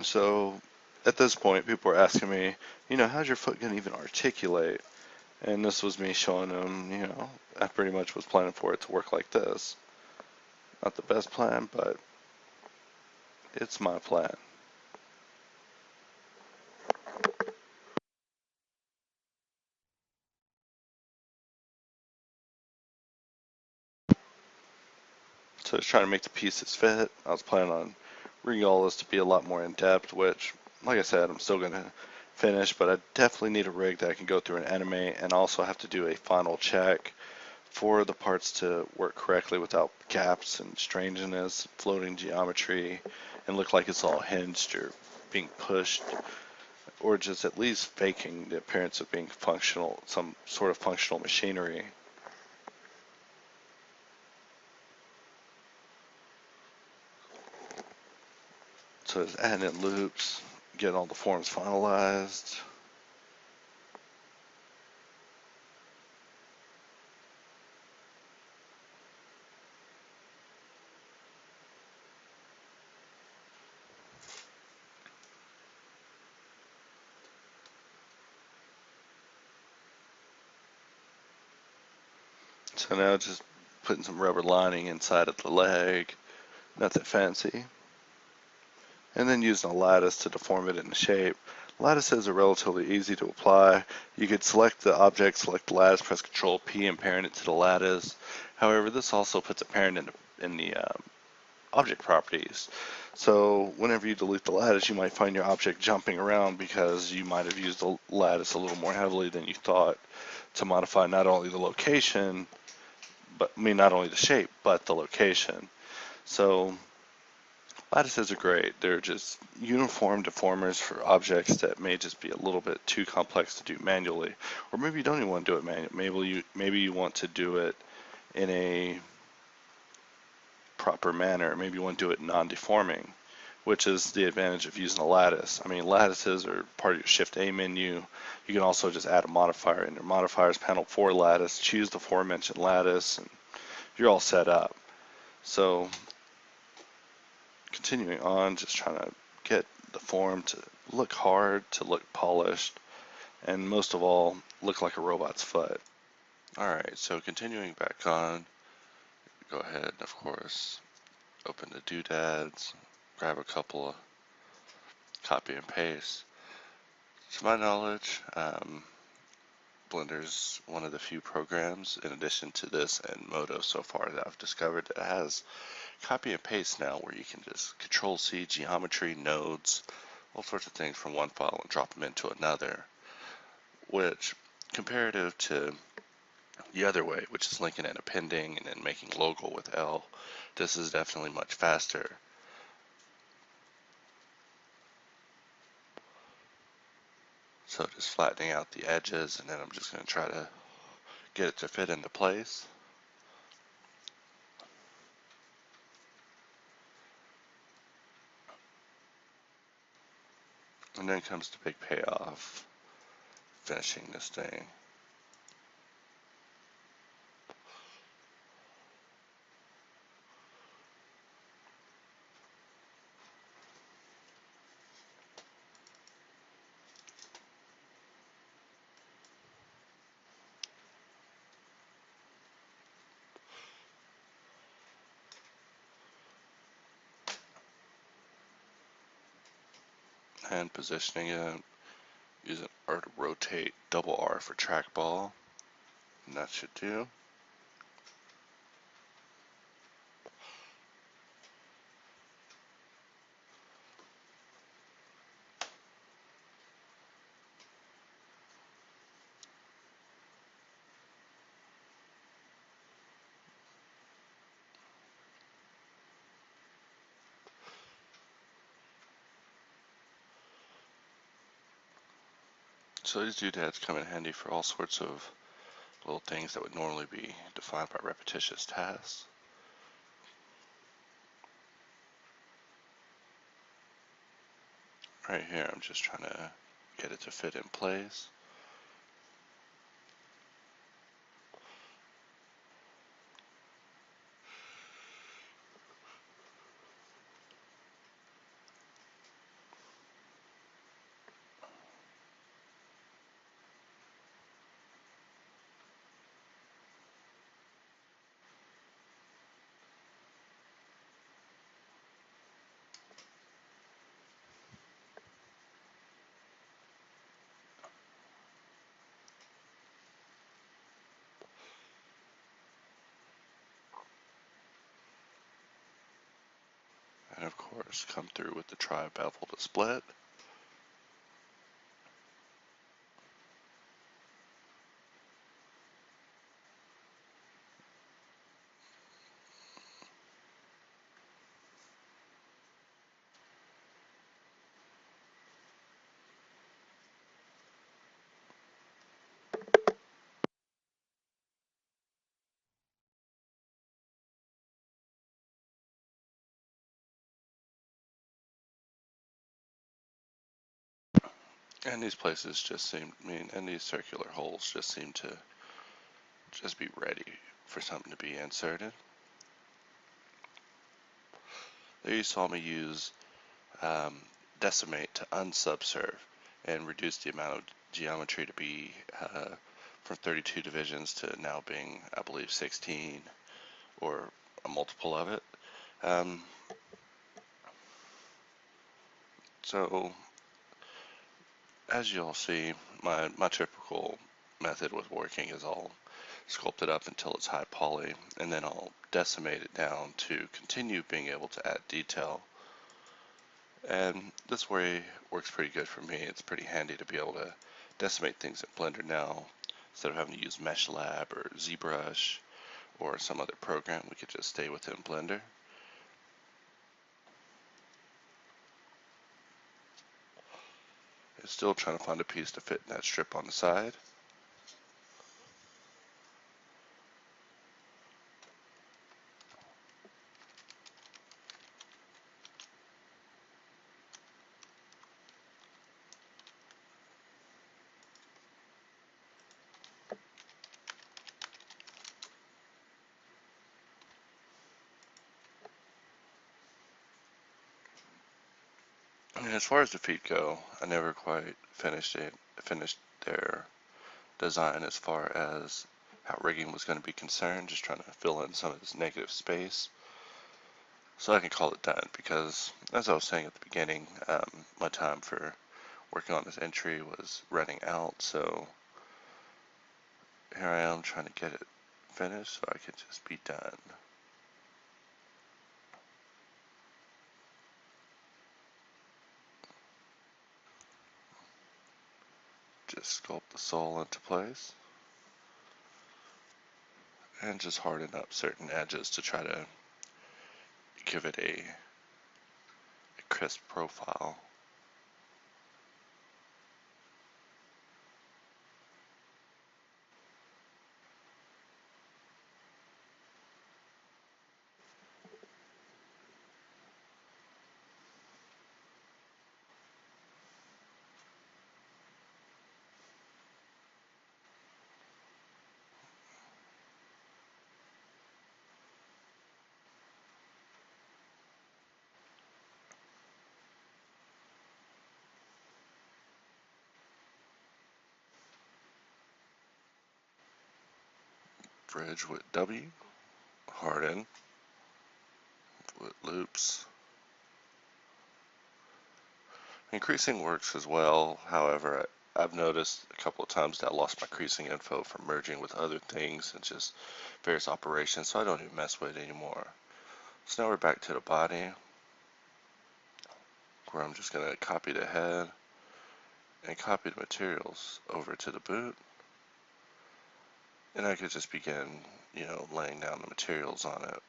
So at this point, people were asking me, how's your foot going to even articulate? And this was me showing them, I pretty much was planning for it to work like this. Not the best plan, but it's my plan. So I was trying to make the pieces fit. I was planning on rigging all this to be a lot more in depth, which, like I said, I'm still going to finish, but I definitely need a rig that I can go through and animate, and also have to do a final check for the parts to work correctly without gaps and strangeness, floating geometry, and look like it's all hinged or being pushed, or just at least faking the appearance of being functional, some sort of functional machinery. So it's adding in loops, getting all the forms finalized. So now just putting some rubber lining inside of the leg, nothing fancy. And then using a lattice to deform it into shape. Lattices are relatively easy to apply. You could select the object, select the lattice, press Control P and parent it to the lattice. However, this also puts a parent in the object properties. So whenever you delete the lattice, you might find your object jumping around because you might have used the lattice a little more heavily than you thought to modify not only the location, but not only the shape, but the location. So Lattices are great. They're just uniform deformers for objects that may just be a little bit too complex to do manually. Or maybe you don't even want to do it manually. Maybe you want to do it in a proper manner. Maybe you want to do it non-deforming, which is the advantage of using a lattice. I mean, lattices are part of your Shift A menu. You can also just add a modifier in your modifiers panel for lattice, choose the aforementioned lattice, and you're all set up. So continuing on, just trying to get the form to look hard, to look polished, and most of all, look like a robot's foot. Alright, so continuing back on, go ahead and of course open the doodads, grab a couple of copy and paste. To my knowledge, Blender's one of the few programs, in addition to this and Modo so far, that I've discovered that has copy and paste now, where you can just Control C geometry, nodes, all sorts of things from one file and drop them into another, which comparative to the other way, which is linking and appending and then making local with L, this is definitely much faster. So just flattening out the edges, and then I'm just going to try to get it to fit into place. And then comes the big payoff, finishing this thing. And positioning it, using R to rotate, double R for trackball, and that should do. So these doodads come in handy for all sorts of little things that would normally be defined by repetitious tasks. Right here, I'm just trying to get it to fit in place. And of course, come through with the tri-bevel to split. And these places just seem, and these circular holes just seem to just be ready for something to be inserted. There you saw me use decimate to unsubserve and reduce the amount of geometry to be from 32 divisions to now being, I believe, 16 or a multiple of it. So as you'll see, my typical method with working is I'll sculpt it up until it's high poly, and then I'll decimate it down to continue being able to add detail. And this way works pretty good for me. It's pretty handy to be able to decimate things in Blender now. Instead of having to use Mesh Lab or ZBrush or some other program, we could just stay within Blender. Still trying to find a piece to fit in that strip on the side. And as far as the feet go, I never quite finished their design as far as how rigging was going to be concerned, just trying to fill in some of this negative space so I can call it done, because as I was saying at the beginning, my time for working on this entry was running out, so here I am trying to get it finished so I could just be done. Just sculpt the sole into place and just harden up certain edges to try to give it a crisp profile. Bridge with W, harden with loops. Increasing works as well, however, I've noticed a couple of times that I lost my creasing info from merging with other things and just various operations, so I don't even mess with it anymore. So now we're back to the body, where I'm just going to copy the head and copy the materials over to the boot, and I could just begin, laying down the materials on it.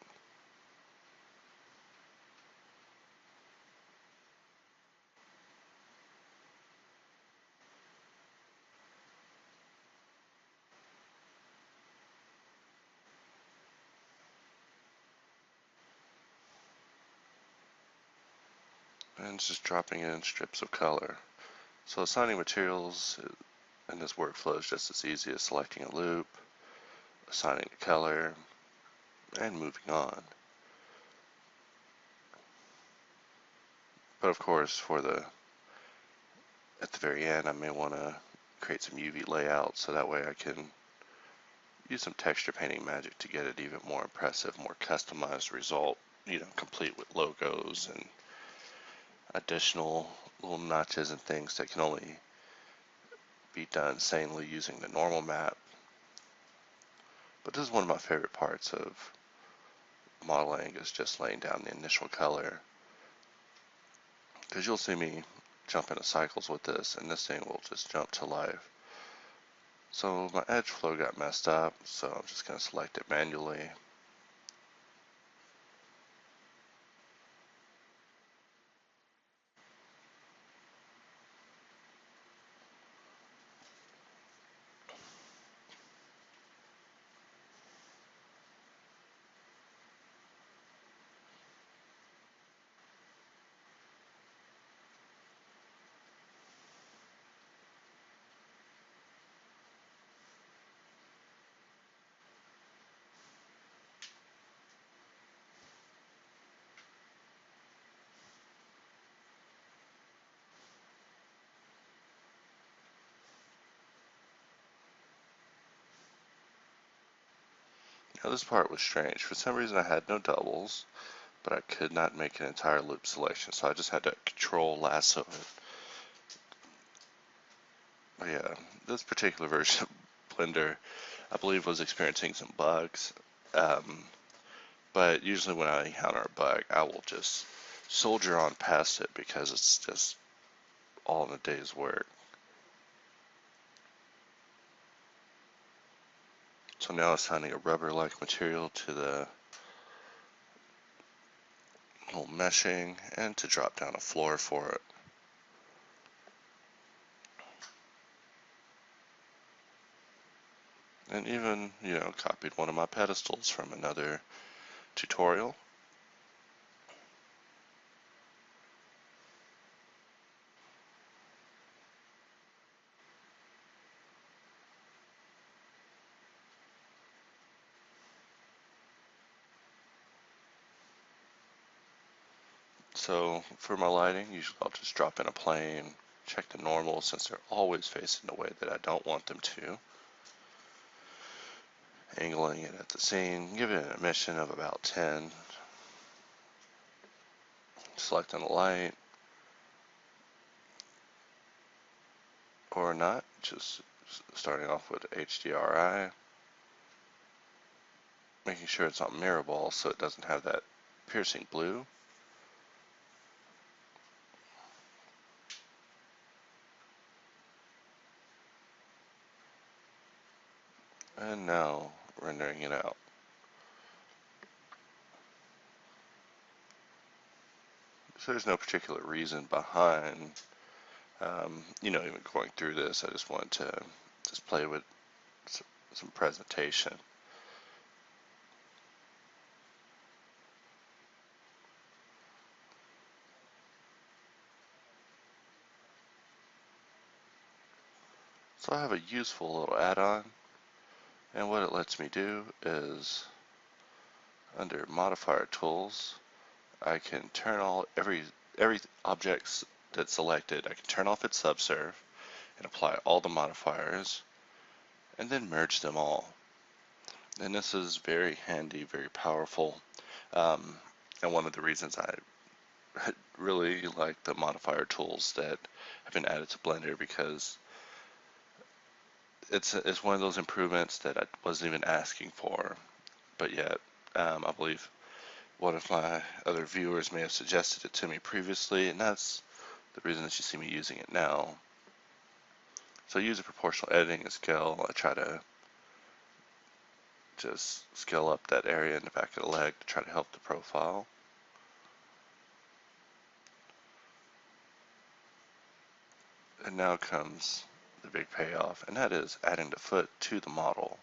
And just dropping in strips of color. So assigning materials in this workflow is just as easy as selecting a loop, assigning a color, and moving on. But of course, at the very end, I may want to create some UV layouts so that way I can use some texture painting magic to get it even more impressive, more customized result, complete with logos and additional little notches and things that can only be done sanely using the normal map. But this is one of my favorite parts of modeling, is just laying down the initial color, because you'll see me jump into cycles with this and this thing will just jump to life. So my edge flow got messed up, so I'm just going to select it manually. Now this part was strange. For some reason I had no doubles, but I could not make an entire loop selection, so I just had to control lasso it. But yeah, this particular version of Blender, I believe, was experiencing some bugs. But usually when I encounter a bug, I will just soldier on past it because it's just all in a day's work. So now assigning a rubber-like material to the little meshing and to drop down a floor for it. and even, copied one of my pedestals from another tutorial. So for my lighting, usually I'll just drop in a plane, check the normal since they're always facing the way that I don't want them to, angling it at the scene, give it an emission of about 10, selecting the light, or not, just starting off with HDRI, making sure it's on mirror ball so it doesn't have that piercing blue. And now rendering it out. So there's no particular reason behind, even going through this. I just wanted to just play with some presentation. So I have a useful little add-on, and what it lets me do is under modifier tools, I can turn every object that's selected, I can turn off its subserve and apply all the modifiers and then merge them all. And this is very handy, very powerful, and one of the reasons I really like the modifier tools that have been added to Blender, because it's one of those improvements that I wasn't even asking for, but yet I believe one of my other viewers may have suggested it to me previously, and that's the reason that you see me using it now. So using proportional editing and scale, I try to just scale up that area in the back of the leg to try to help the profile. And now comes the big payoff, and that is adding the foot to the model.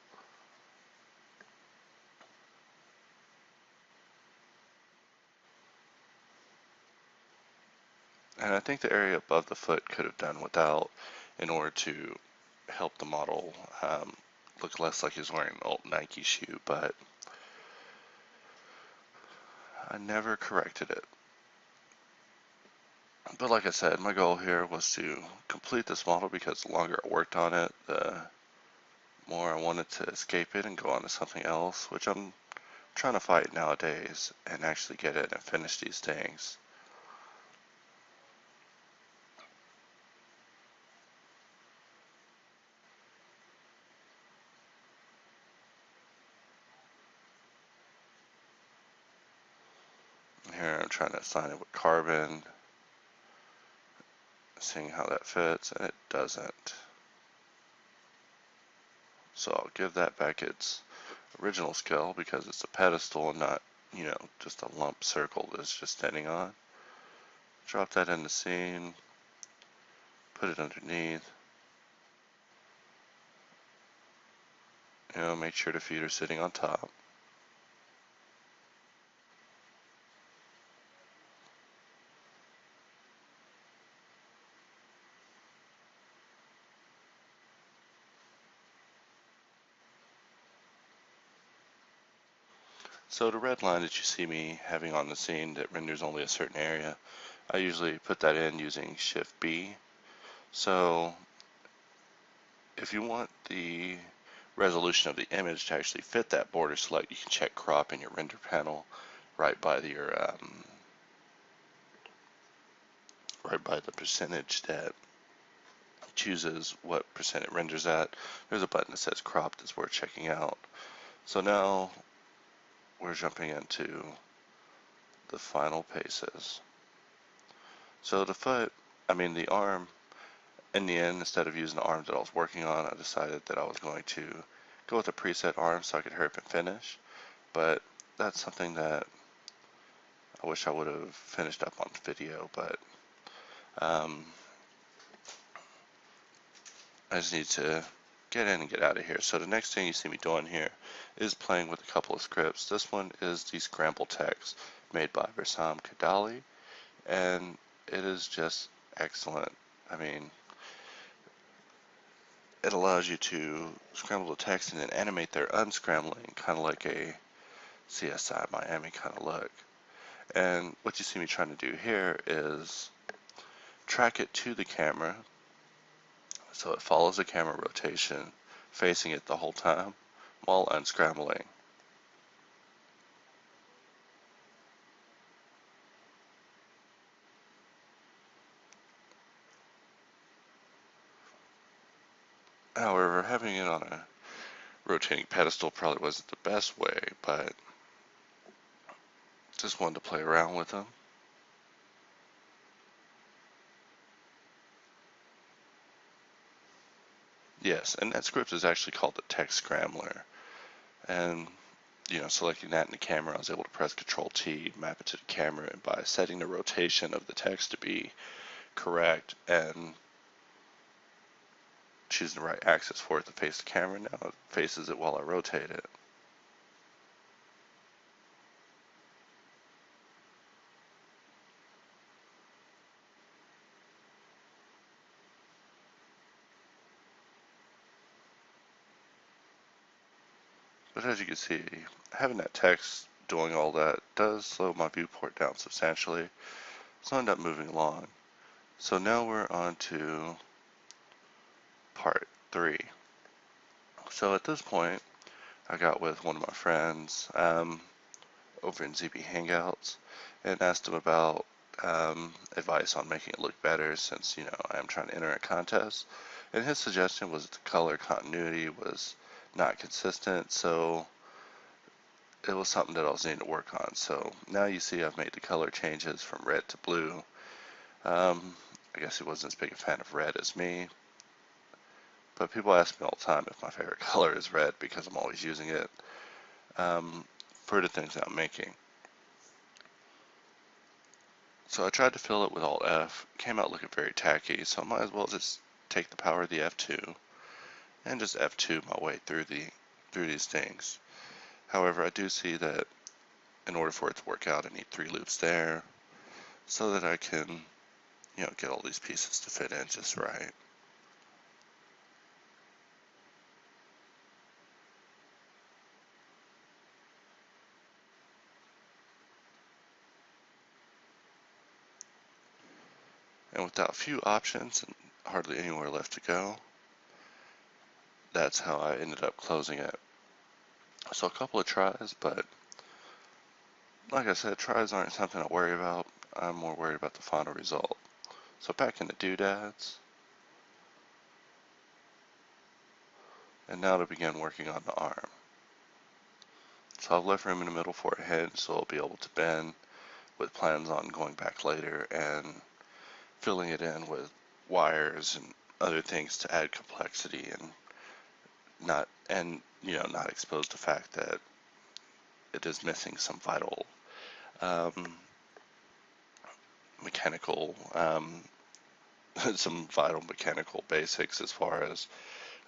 And I think the area above the foot could have done without in order to help the model look less like he's wearing an old Nike shoe, but I never corrected it. But like I said, my goal here was to complete this model because the longer I worked on it, the more I wanted to escape it and go on to something else, which I'm trying to fight nowadays and actually get it and finish these things. Here I'm trying to assign it with carbon, seeing how that fits, and it doesn't. So I'll give that back its original scale because it's a pedestal and not, just a lump circle that's just standing on. Drop that in the scene, put it underneath. Make sure the feet are sitting on top. So the red line that you see me having on the scene that renders only a certain area, I usually put that in using Shift B. So if you want the resolution of the image to actually fit that border select, you can check crop in your render panel right by the percentage that chooses what percent it renders at. There's a button that says crop that's worth checking out. So now we're jumping into the final paces. So the arm, in the end, instead of using the arm that I was working on, I decided that I was going to go with a preset arm so I could hurry up and finish. But that's something that I wish I would have finished up on video, but I just need to get in and get out of here. So the next thing you see me doing here is playing with a couple of scripts. This one is the Scramble text made by Versam Kadali, and it is just excellent. I mean, it allows you to scramble the text and then animate their unscrambling, kind of like a CSI Miami kind of look. And what you see me trying to do here is track it to the camera so it follows the camera rotation, facing it the whole time while unscrambling. However, having it on a rotating pedestal probably wasn't the best way, but just wanted to play around with them. Yes, and that script is actually called the text scrambler. And selecting that in the camera, I was able to press Control T, map it to the camera, and by setting the rotation of the text to be correct and choosing the right axis for it to face the camera, now it faces it while I rotate it. But as you can see, having that text doing all that does slow my viewport down substantially, so I end up moving along. So now we're on to part 3. So at this point, I got with one of my friends over in ZB Hangouts and asked him about advice on making it look better since, I am trying to enter a contest. And his suggestion was that the color continuity was not consistent, so it was something that I was needing to work on. So now you see I've made the color changes from red to blue. I guess he wasn't as big a fan of red as me, but people ask me all the time if my favorite color is red because I'm always using it for the things that I'm making. So I tried to fill it with Alt F, came out looking very tacky, so I might as well just take the power of the F2 and just F2 my way through these things. However, I do see that in order for it to work out, I need 3 loops there so that I can, get all these pieces to fit in just right. And without a few options and hardly anywhere left to go, that's how I ended up closing it. So a couple of tries, but like I said, tries aren't something I worry about. I'm more worried about the final result. So back into doodads, and now to begin working on the arm. So I've left room in the middle for a head, so I'll be able to bend with plans on going back later and filling it in with wires and other things to add complexity and not expose the fact that it is missing some vital mechanical some vital mechanical basics as far as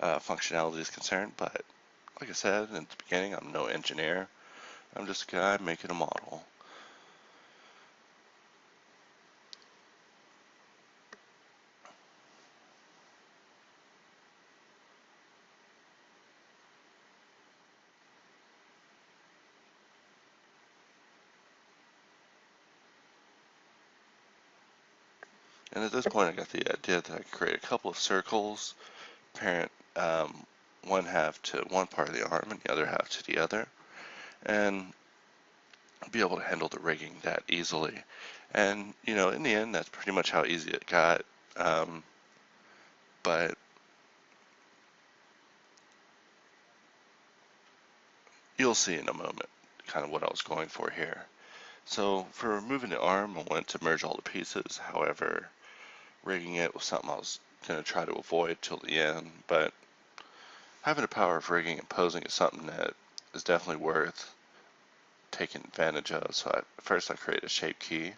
functionality is concerned. But like I said in the beginning, I'm no engineer. I'm just a guy making a model. And at this point, I got the idea that I could create a couple of circles, parent one half to one part of the arm and the other half to the other, and be able to handle the rigging that easily. And, in the end, that's pretty much how easy it got. But you'll see in a moment kind of what I was going for here. So for removing the arm, I wanted to merge all the pieces. However, rigging it was something I was going to try to avoid till the end. But having the power of rigging and posing is something that is definitely worth taking advantage of. So first I created a shape key.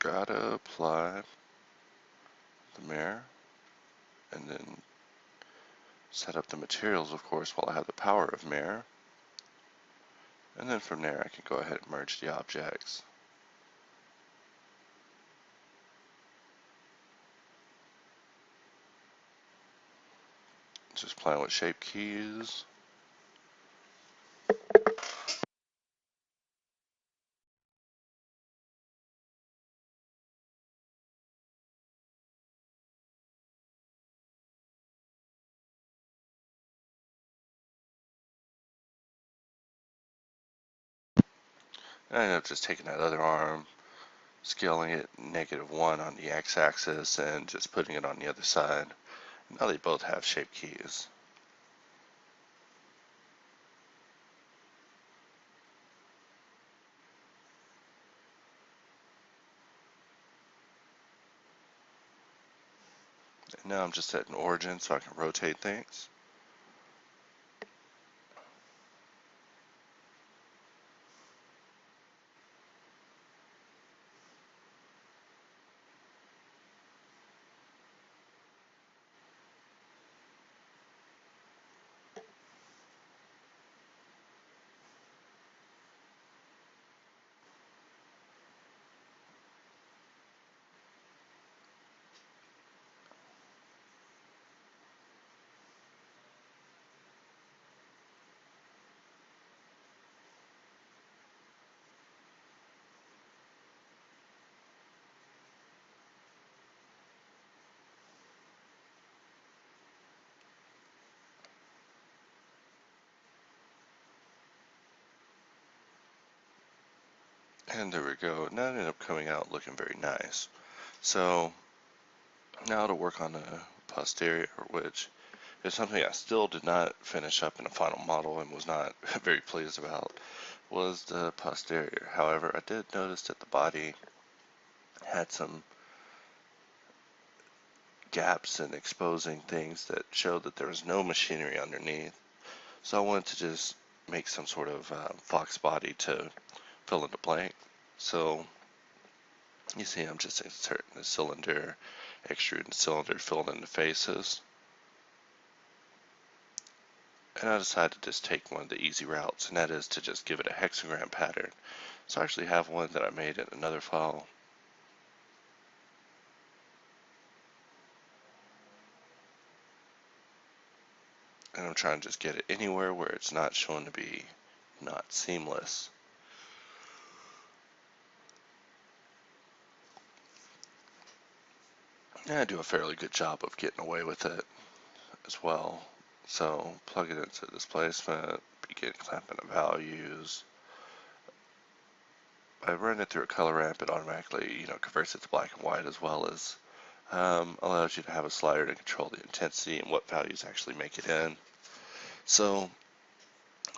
gotta apply the mirror and then set up the materials, of course, while I have the power of mirror. And then from there I can go ahead and merge the objects. Just playing with shape keys. And I end up just taking that other arm, scaling it -1 on the x-axis, and just putting it on the other side. Now they both have shape keys. And now I'm just at an origin so I can rotate things. And there we go. Now it ended up coming out looking very nice. So now to work on the posterior, which is something I still did not finish up in a final model and was not very pleased about, was the posterior. However, I did notice that the body had some gaps and exposing things that showed that there was no machinery underneath. So I wanted to just make some sort of fox body to fill in the blank. So you see I'm just inserting the cylinder, extruding the cylinder, filling in the faces. And I decided to just take one of the easy routes, and that is to just give it a hexagram pattern. So I actually have one that I made in another file. And I'm trying to just get it anywhere where it's not shown to be not seamless. And I do a fairly good job of getting away with it as well. So plug it into displacement, begin clamping the values. I run it through a color ramp, it automatically, converts it to black and white, as well as allows you to have a slider to control the intensity and what values actually make it in. So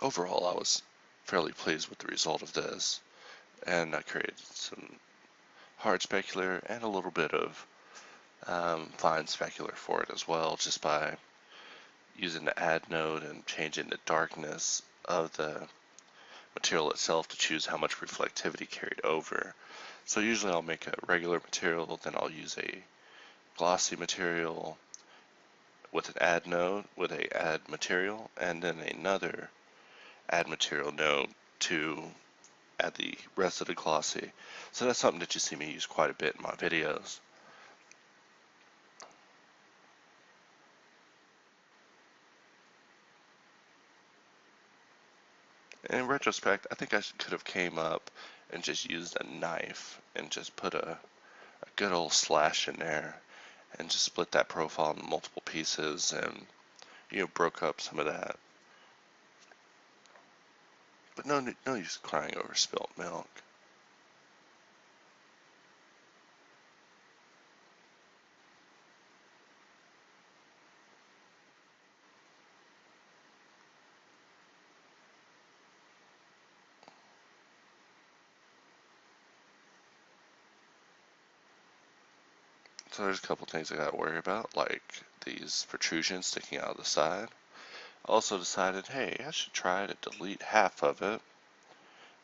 overall, I was fairly pleased with the result of this, and I created some hard specular and a little bit of fine specular for it as well, just by using the add node and changing the darkness of the material itself to choose how much reflectivity carried over. So usually I'll make a regular material, then I'll use a glossy material with an add node, with a add material, and then another add material node to add the rest of the glossy. So that's something that you see me use quite a bit in my videos. And in retrospect, I think I could have came up and just used a knife and just put a good old slash in there and just split that profile into multiple pieces and broke up some of that. But no use crying over spilt milk. So there's a couple things I gotta worry about, like these protrusions sticking out of the side. I also decided, hey, I should try to delete half of it,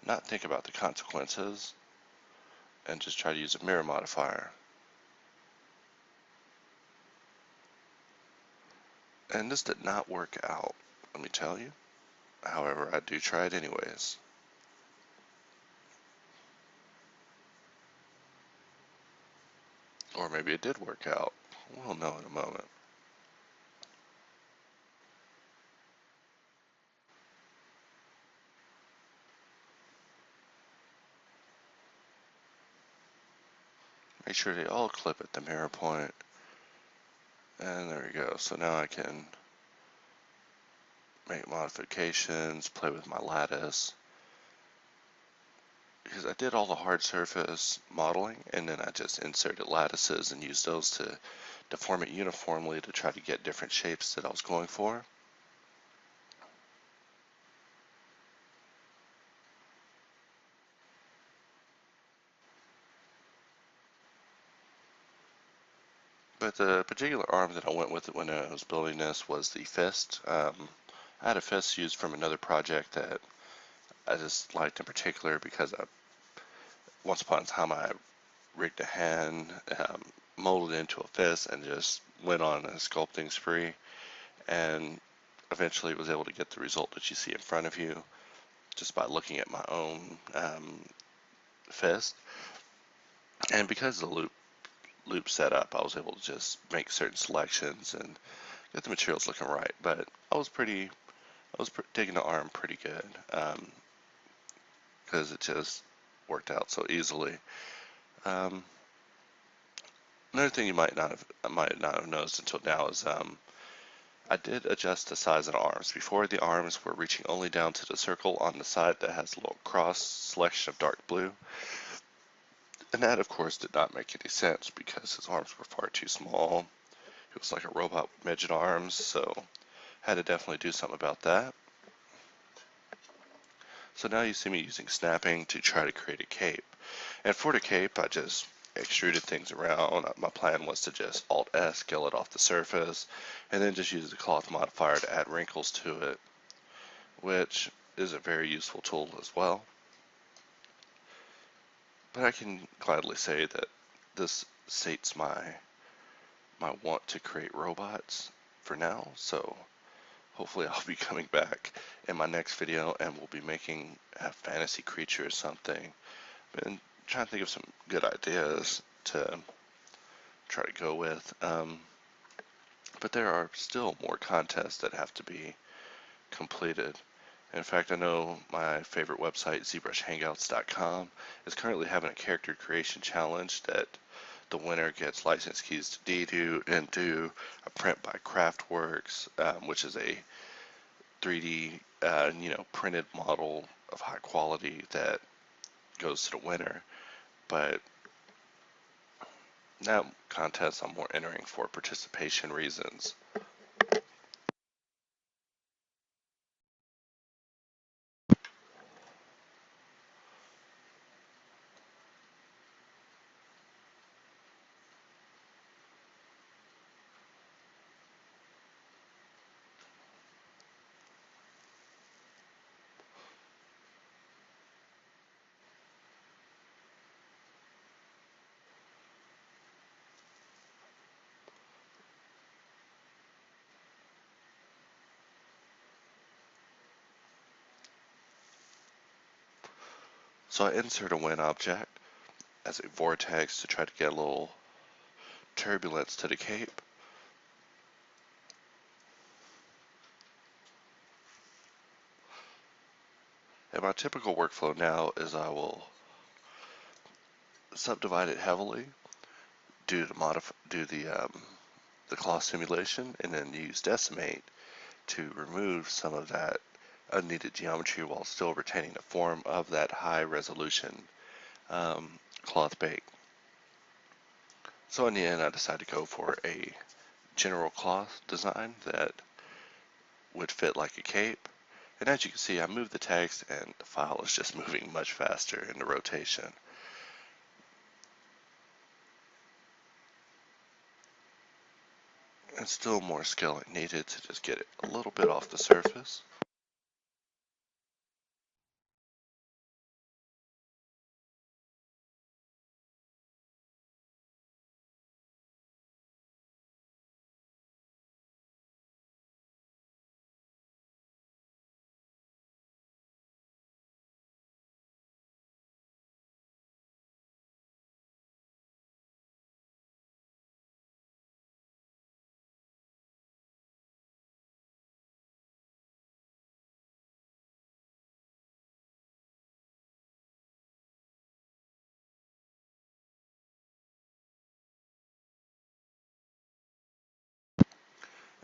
not think about the consequences, and just try to use a mirror modifier. And this did not work out, let me tell you. However, I do try it anyways. Or maybe it did work out. We'll know in a moment. Make sure they all clip at the mirror point. And there we go. So now I can make modifications, play with my lattice. Because I did all the hard surface modeling, and then I just inserted lattices and used those to deform it uniformly to try to get different shapes that I was going for. But the particular arm that I went with when I was building this was the fist. I had a fist used from another project that I just liked in particular because once upon a time I rigged a hand, molded it into a fist, and just went on a sculpting spree, and eventually was able to get the result that you see in front of you just by looking at my own fist. And because the loop set up, I was able to just make certain selections and get the materials looking right. But I was digging the arm pretty good because it just worked out so easily. Another thing I might not have noticed until now is I did adjust the size of the arms. Before, the arms were reaching only down to the circle on the side that has a little cross selection of dark blue. And that, of course, did not make any sense because his arms were far too small. He was like a robot with midget arms, so had to definitely do something about that. So now you see me using snapping to try to create a cape. And for the cape, I just extruded things around. My plan was to just Alt-S, scale it off the surface, and then just use the cloth modifier to add wrinkles to it, which is a very useful tool as well. But I can gladly say that this sates my want to create robots for now, so hopefully I'll be coming back in my next video and we'll be making a fantasy creature or something. And trying to think of some good ideas to try to go with. But there are still more contests that have to be completed. In fact, I know my favorite website, ZBrushHangouts.com, is currently having a character creation challenge that the winner gets license keys to D2 and do a print by Craftworks, which is a 3D, printed model of high quality that goes to the winner. But that contest I'm more entering for participation reasons. So I insert a wind object as a vortex to try to get a little turbulence to the cape. And my typical workflow now is I will subdivide it heavily, do the cloth simulation, and then use decimate to remove some of that unneeded geometry while still retaining the form of that high resolution cloth bake. So in the end, I decided to go for a general cloth design that would fit like a cape. And as you can see, I moved the text and the file is just moving much faster in the rotation. And still more scaling needed to just get it a little bit off the surface.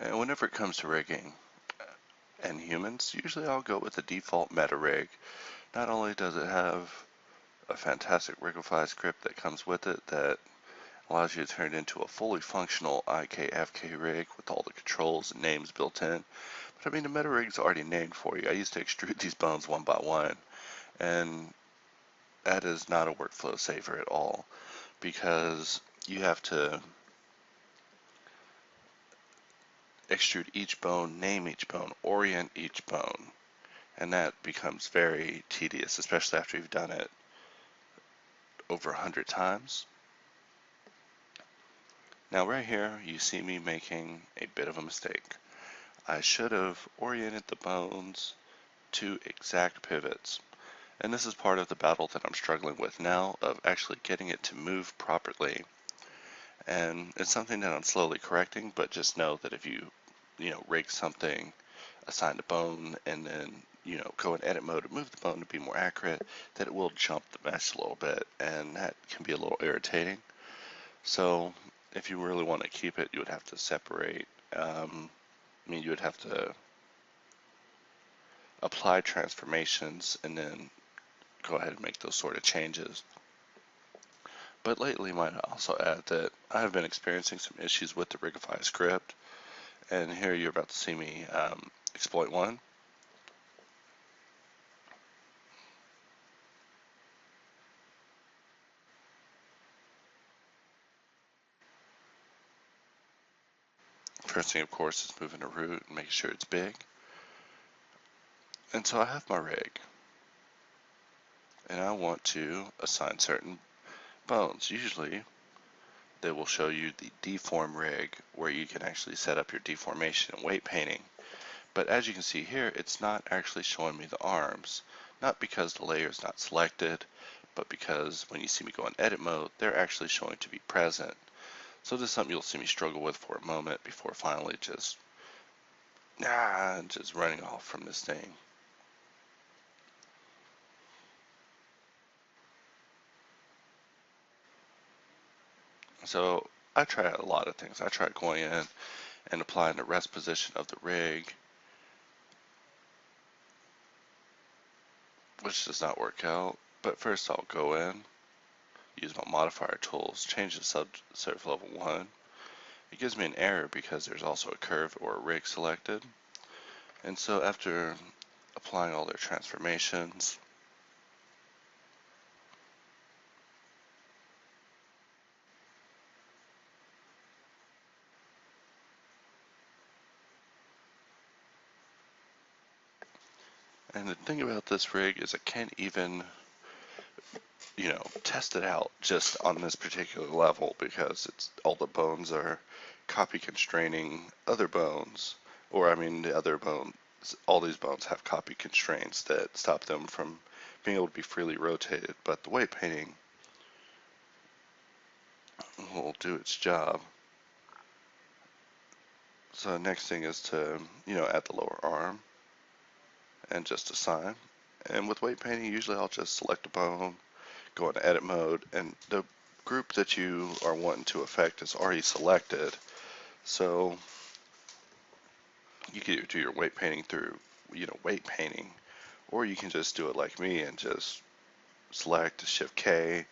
And whenever it comes to rigging and humans, usually I'll go with the default meta rig. Not only does it have a fantastic Rigify script that comes with it that allows you to turn it into a fully functional IKFK rig with all the controls and names built in. But I mean, the meta rig's already named for you. I used to extrude these bones one by one, and that is not a workflow saver at all, because you have to extrude each bone, name each bone, orient each bone, and that becomes very tedious, especially after you've done it over 100 times. Now right here, you see me making a bit of a mistake. I should have oriented the bones to exact pivots. And this is part of the battle that I'm struggling with now, of actually getting it to move properly. And it's something that I'm slowly correcting, but just know that if you rig something, assign a bone, and then, go in edit mode and move the bone to be more accurate, that it will jump the mesh a little bit, and that can be a little irritating. So if you really want to keep it, you would have to separate. You would have to apply transformations and then go ahead and make those sort of changes. But lately, might also add that I have been experiencing some issues with the Rigify script, and here you're about to see me exploit one. First thing, of course, is moving a root and making sure it's big. And so I have my rig, and I want to assign certain bones. Usually, they will show you the deform rig, where you can actually set up your deformation and weight painting. But as you can see here, it's not actually showing me the arms. Not because the layer is not selected, but because when you see me go in edit mode, they're actually showing to be present. So this is something you'll see me struggle with for a moment before finally just running off from this thing. So I tried a lot of things. I tried going in and applying the rest position of the rig, which does not work out. But first I'll go in, use my modifier tools, change the subsurf level 1. It gives me an error because there's also a curve or a rig selected. And so after applying all their transformations, and the thing about this rig is I can't even test it out just on this particular level, because all the bones are copy constraining other bones, or the other bones. All these bones have copy constraints that stop them from being able to be freely rotated, but the weight painting will do its job. So the next thing is to add the lower arm and just assign. And with weight painting, usually I'll just select a bone, go into edit mode, and the group that you are wanting to affect is already selected. So you can do your weight painting through, weight painting, or you can just do it like me and just select Shift K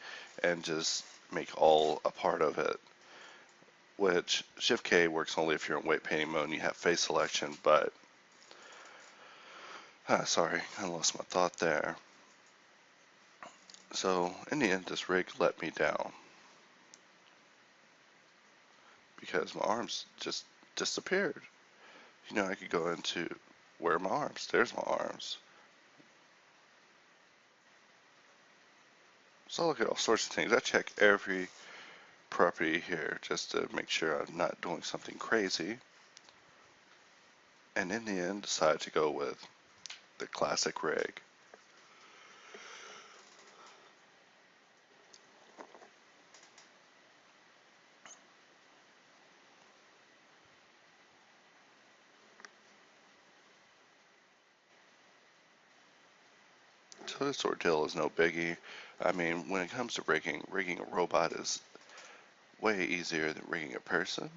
and just make all a part of it. Which Shift K works only if you're in weight painting mode and you have face selection, but sorry, I lost my thought there. So in the end, this rig let me down because my arms just disappeared. I could go into where are my arms? There's my arms. So I look at all sorts of things. I check every property here just to make sure I'm not doing something crazy. And in the end, decide to go with the classic rig. So this ordeal is no biggie. When it comes to rigging a robot is way easier than rigging a person.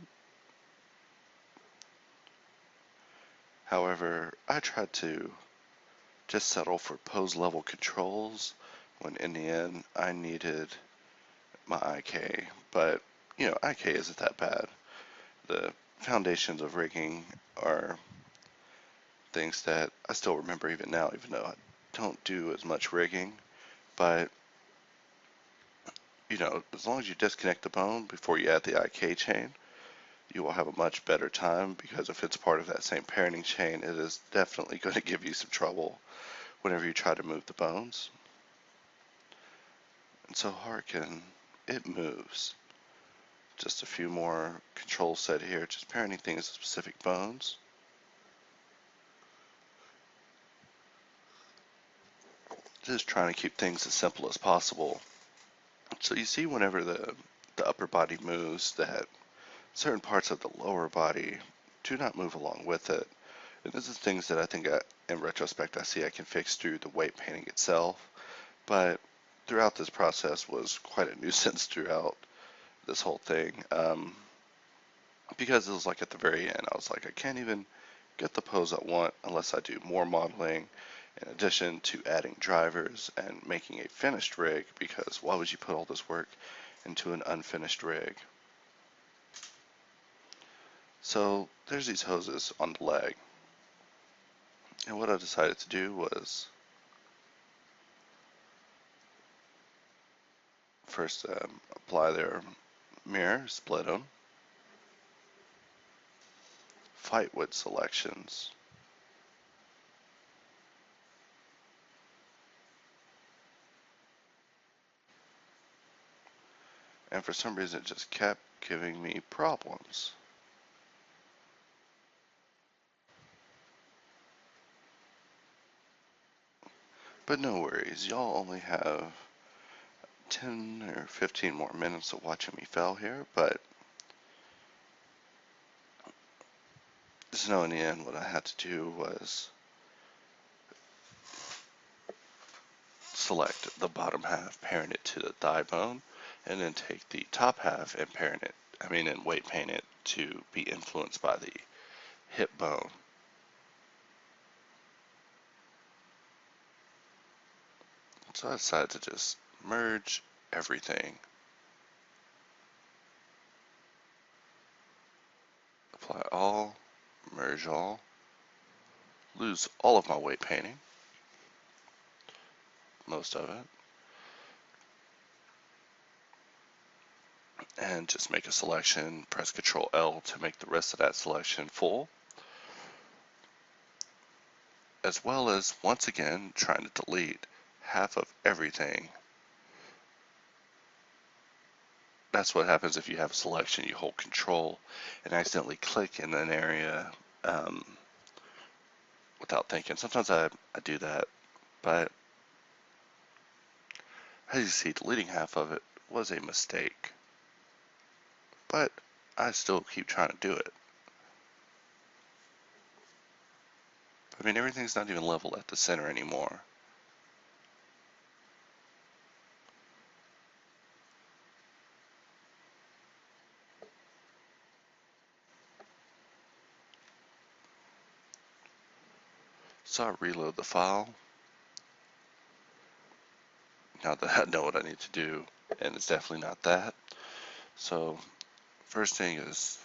However, I tried to just settle for pose level controls when in the end I needed my IK. But, IK isn't that bad. The foundations of rigging are things that I still remember even now, even though I don't do as much rigging. But, as long as you disconnect the bone before you add the IK chain, you will have a much better time, because if it's part of that same parenting chain, it is definitely going to give you some trouble whenever you try to move the bones. And so hearken, it moves. Just a few more controls set here, just parenting things to specific bones. Just trying to keep things as simple as possible. So you see whenever the upper body moves that certain parts of the lower body do not move along with it. And this is things that I think in retrospect I see I can fix through the weight painting itself. But throughout this process was quite a nuisance throughout this whole thing. Because it was like at the very end, I was like, I can't even get the pose I want unless I do more modeling, in addition to adding drivers and making a finished rig, because why would you put all this work into an unfinished rig? So there's these hoses on the leg, and what I decided to do was first apply their mirror, split them, fight with selections, and for some reason it just kept giving me problems. But no worries, y'all only have 10 or 15 more minutes of watching me fail here, but so in the end what I had to do was select the bottom half, parent it to the thigh bone, and then take the top half and and weight paint it to be influenced by the hip bone. So I decided to just merge everything. Apply all, merge all, lose all of my weight painting, most of it, and just make a selection, press Ctrl L to make the rest of that selection full, as well as once again trying to delete half of everything. That's what happens if you have a selection. You hold Control and accidentally click in an area without thinking. Sometimes I do that, but as you see, deleting half of it was a mistake. But I still keep trying to do it. I mean, everything's not even level at the center anymore. So I reload the file, now that I know what I need to do, and it's definitely not that. So first thing is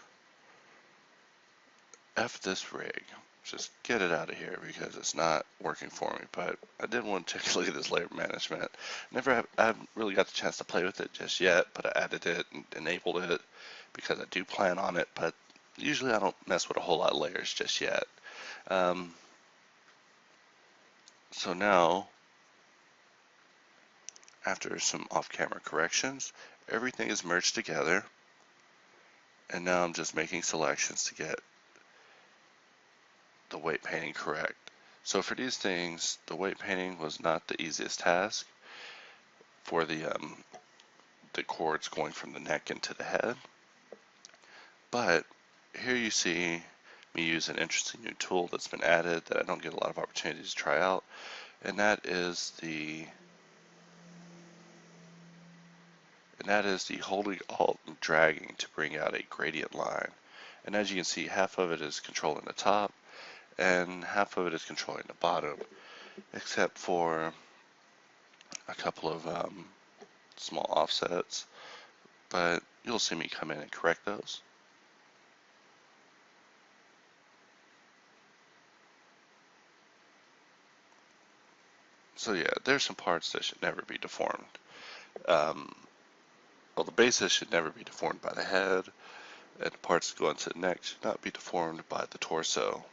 F this rig. Just get it out of here because it's not working for me. But I did want to take a look at this layer management. I haven't really got the chance to play with it just yet, but I added it and enabled it because I do plan on it, but usually I don't mess with a whole lot of layers just yet. So now, after some off-camera corrections, everything is merged together, and now I'm just making selections to get the weight painting correct. So for these things, the weight painting was not the easiest task for the cords going from the neck into the head. But here you see me use an interesting new tool that's been added that I don't get a lot of opportunities to try out, and that is the holding alt and dragging to bring out a gradient line. And as you can see, half of it is controlling the top, and half of it is controlling the bottom, except for a couple of small offsets, but you'll see me come in and correct those. So yeah, there's some parts that should never be deformed. Um, well, the bases should never be deformed by the head, and the parts that go into the neck should not be deformed by the torso.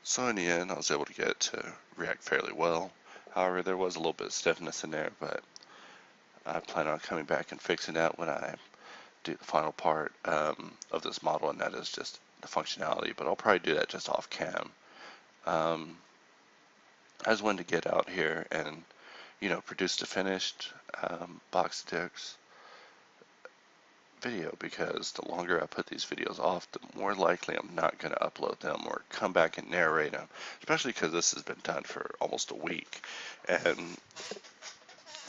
So in the end, I was able to get it to react fairly well. However, there was a little bit of stiffness in there, but I plan on coming back and fixing that when I do the final part of this model, and that is just the functionality, but I'll probably do that just off cam. I just wanted to get out here and, produce the finished botDeuxV268 video, because the longer I put these videos off, the more likely I'm not going to upload them or come back and narrate them, especially because this has been done for almost a week. And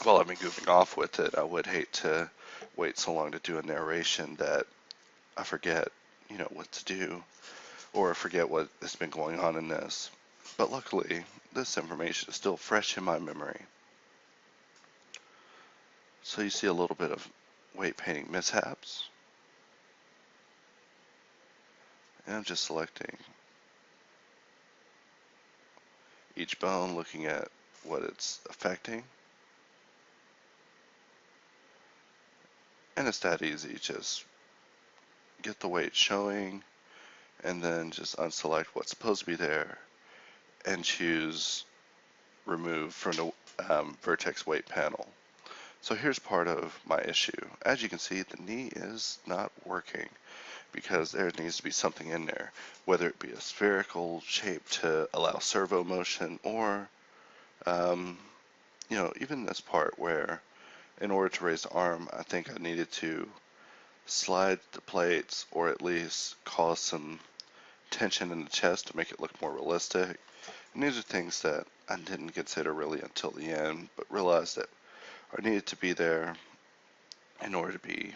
while I've been goofing off with it, I would hate to wait so long to do a narration that I forget, what to do, or forget what has been going on in this. But luckily, this information is still fresh in my memory. So you see a little bit of weight painting mishaps. And I'm just selecting each bone, looking at what it's affecting. And it's that easy, just get the weight showing, and then just unselect what's supposed to be there, and choose remove from the vertex weight panel. So here's part of my issue. As you can see, the knee is not working because there needs to be something in there, whether it be a spherical shape to allow servo motion, or even this part where in order to raise the arm, I think I needed to slide the plates or at least cause some tension in the chest to make it look more realistic. And these are things that I didn't consider really until the end, but realized that are needed to be there in order to be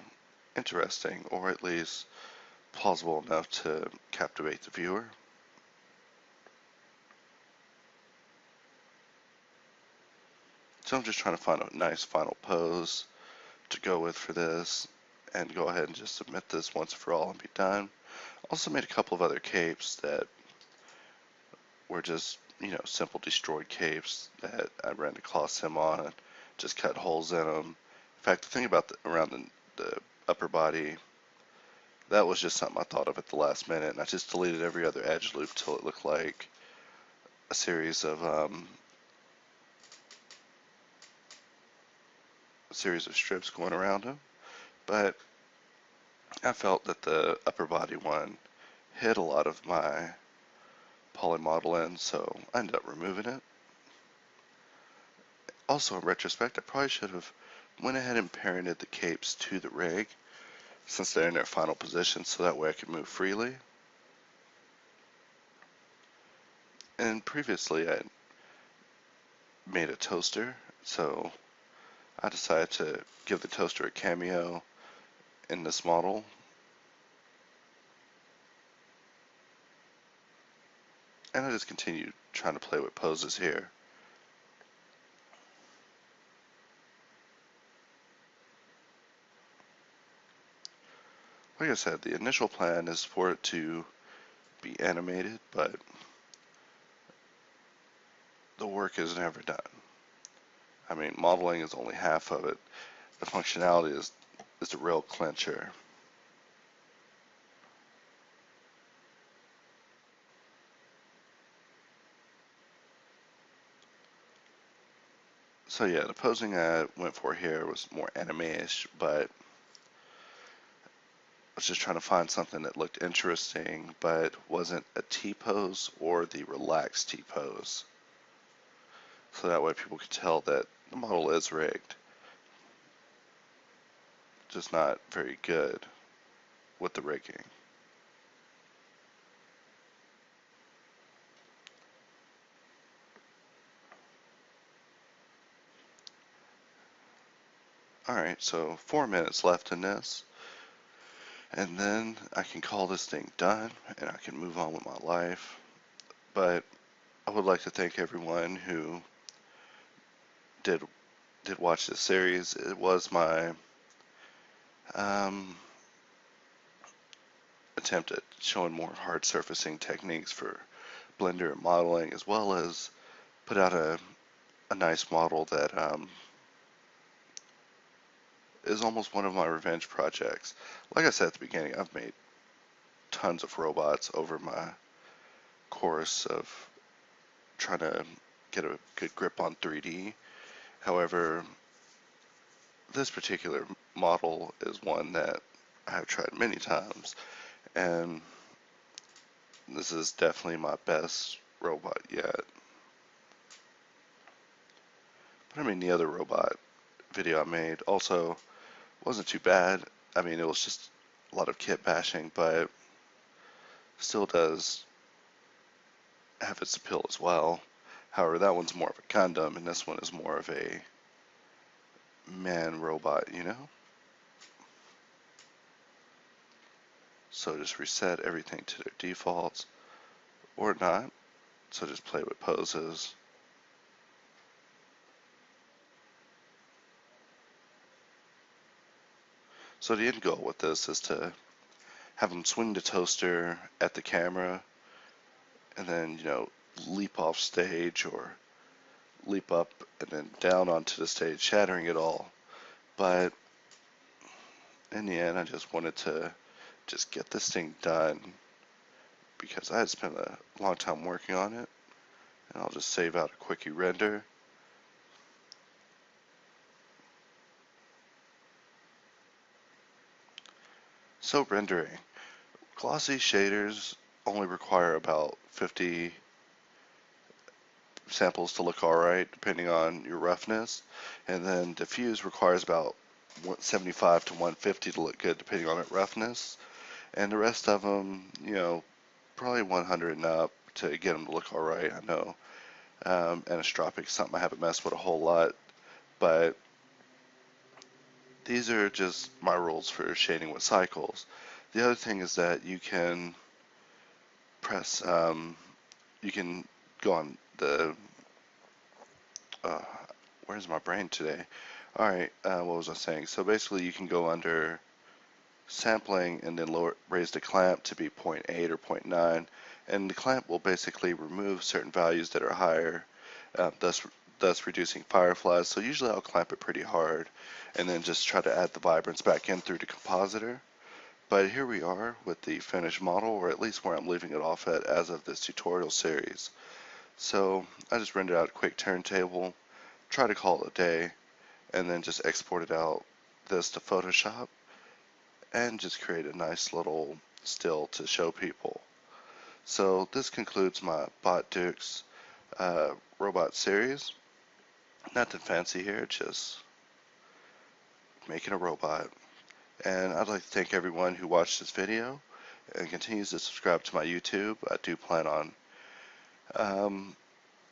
interesting, or at least plausible enough to captivate the viewer. So I'm just trying to find a nice final pose to go with for this, and go ahead and just submit this once for all and be done. Also made a couple of other capes that were just, simple destroyed capes that I ran the cloth sim on and just cut holes in them. In fact, the thing about around the upper body, that was just something I thought of at the last minute, and I just deleted every other edge loop till it looked like a series of strips going around them. But I felt that the upper body one hid a lot of my poly model in, so I ended up removing it. Also, in retrospect, I probably should have went ahead and parented the capes to the rig since they're in their final position, so that way I could move freely. And previously I made a toaster, so I decided to give the toaster a cameo in this model. And I just continued trying to play with poses here. Like I said, the initial plan is for it to be animated, but the work is never done. I mean, modeling is only half of it. The functionality is the real clincher. So yeah, the posing I went for here was more anime-ish, but I was just trying to find something that looked interesting, but wasn't a T-pose or the relaxed T-pose. So that way people could tell that the model is rigged, just not very good with the rigging. Alright, so 4 minutes left in this. and then I can call this thing done and I can move on with my life. But I would like to thank everyone who did watch this series. It was my um, attempt at showing more hard surfacing techniques for Blender and modeling, as well as put out a nice model that is almost one of my revenge projects. Like I said at the beginning, I've made tons of robots over my course of trying to get a good grip on 3D. However, this particular model is one that I have tried many times, and this is definitely my best robot yet. But I mean, the other robot video I made also wasn't too bad. I mean, it was just a lot of kit bashing, but still does have its appeal as well. However, that one's more of a Gundam, and this one is more of a man robot, you know? So just reset everything to their defaults, or not. So just play with poses. So the end goal with this is to have them swing the toaster at the camera and then, leap off stage or leap up and then down onto the stage, shattering it all. But in the end, I just wanted to just get this thing done because I had spent a long time working on it. And I'll just save out a quickie render. So rendering. Glossy shaders only require about 50 samples to look alright, depending on your roughness. And then diffuse requires about 75 to 150 to look good, depending on its roughness. And the rest of them, probably 100 and up to get them to look alright. I know anisotropic is something I haven't messed with a whole lot, but these are just my rules for shading with cycles. The other thing is that you can press, you can go on the, uh, where's my brain today? Alright, what was I saying? So basically you can go under sampling and then raise the clamp to be 0.8 or 0.9, and the clamp will basically remove certain values that are higher, thus reducing fireflies. So usually I'll clamp it pretty hard and then just try to add the vibrance back in through the compositor. But here we are with the finished model, or at least where I'm leaving it off at as of this tutorial series. So I just rendered out a quick turntable, try to call it a day, and then just exported out this to Photoshop and just create a nice little still to show people. So this concludes my botDeuxV268 robot series. Nothing fancy here, just making a robot. And I'd like to thank everyone who watched this video and continues to subscribe to my YouTube. I do plan on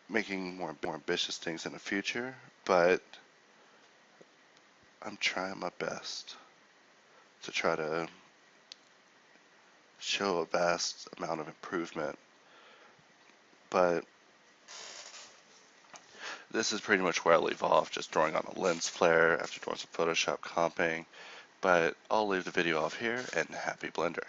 making more ambitious things in the future, but I'm trying my best to try to show a vast amount of improvement. But this is pretty much where I leave off, just drawing on a lens flare after doing some Photoshop comping. But I'll leave the video off here, and happy Blender.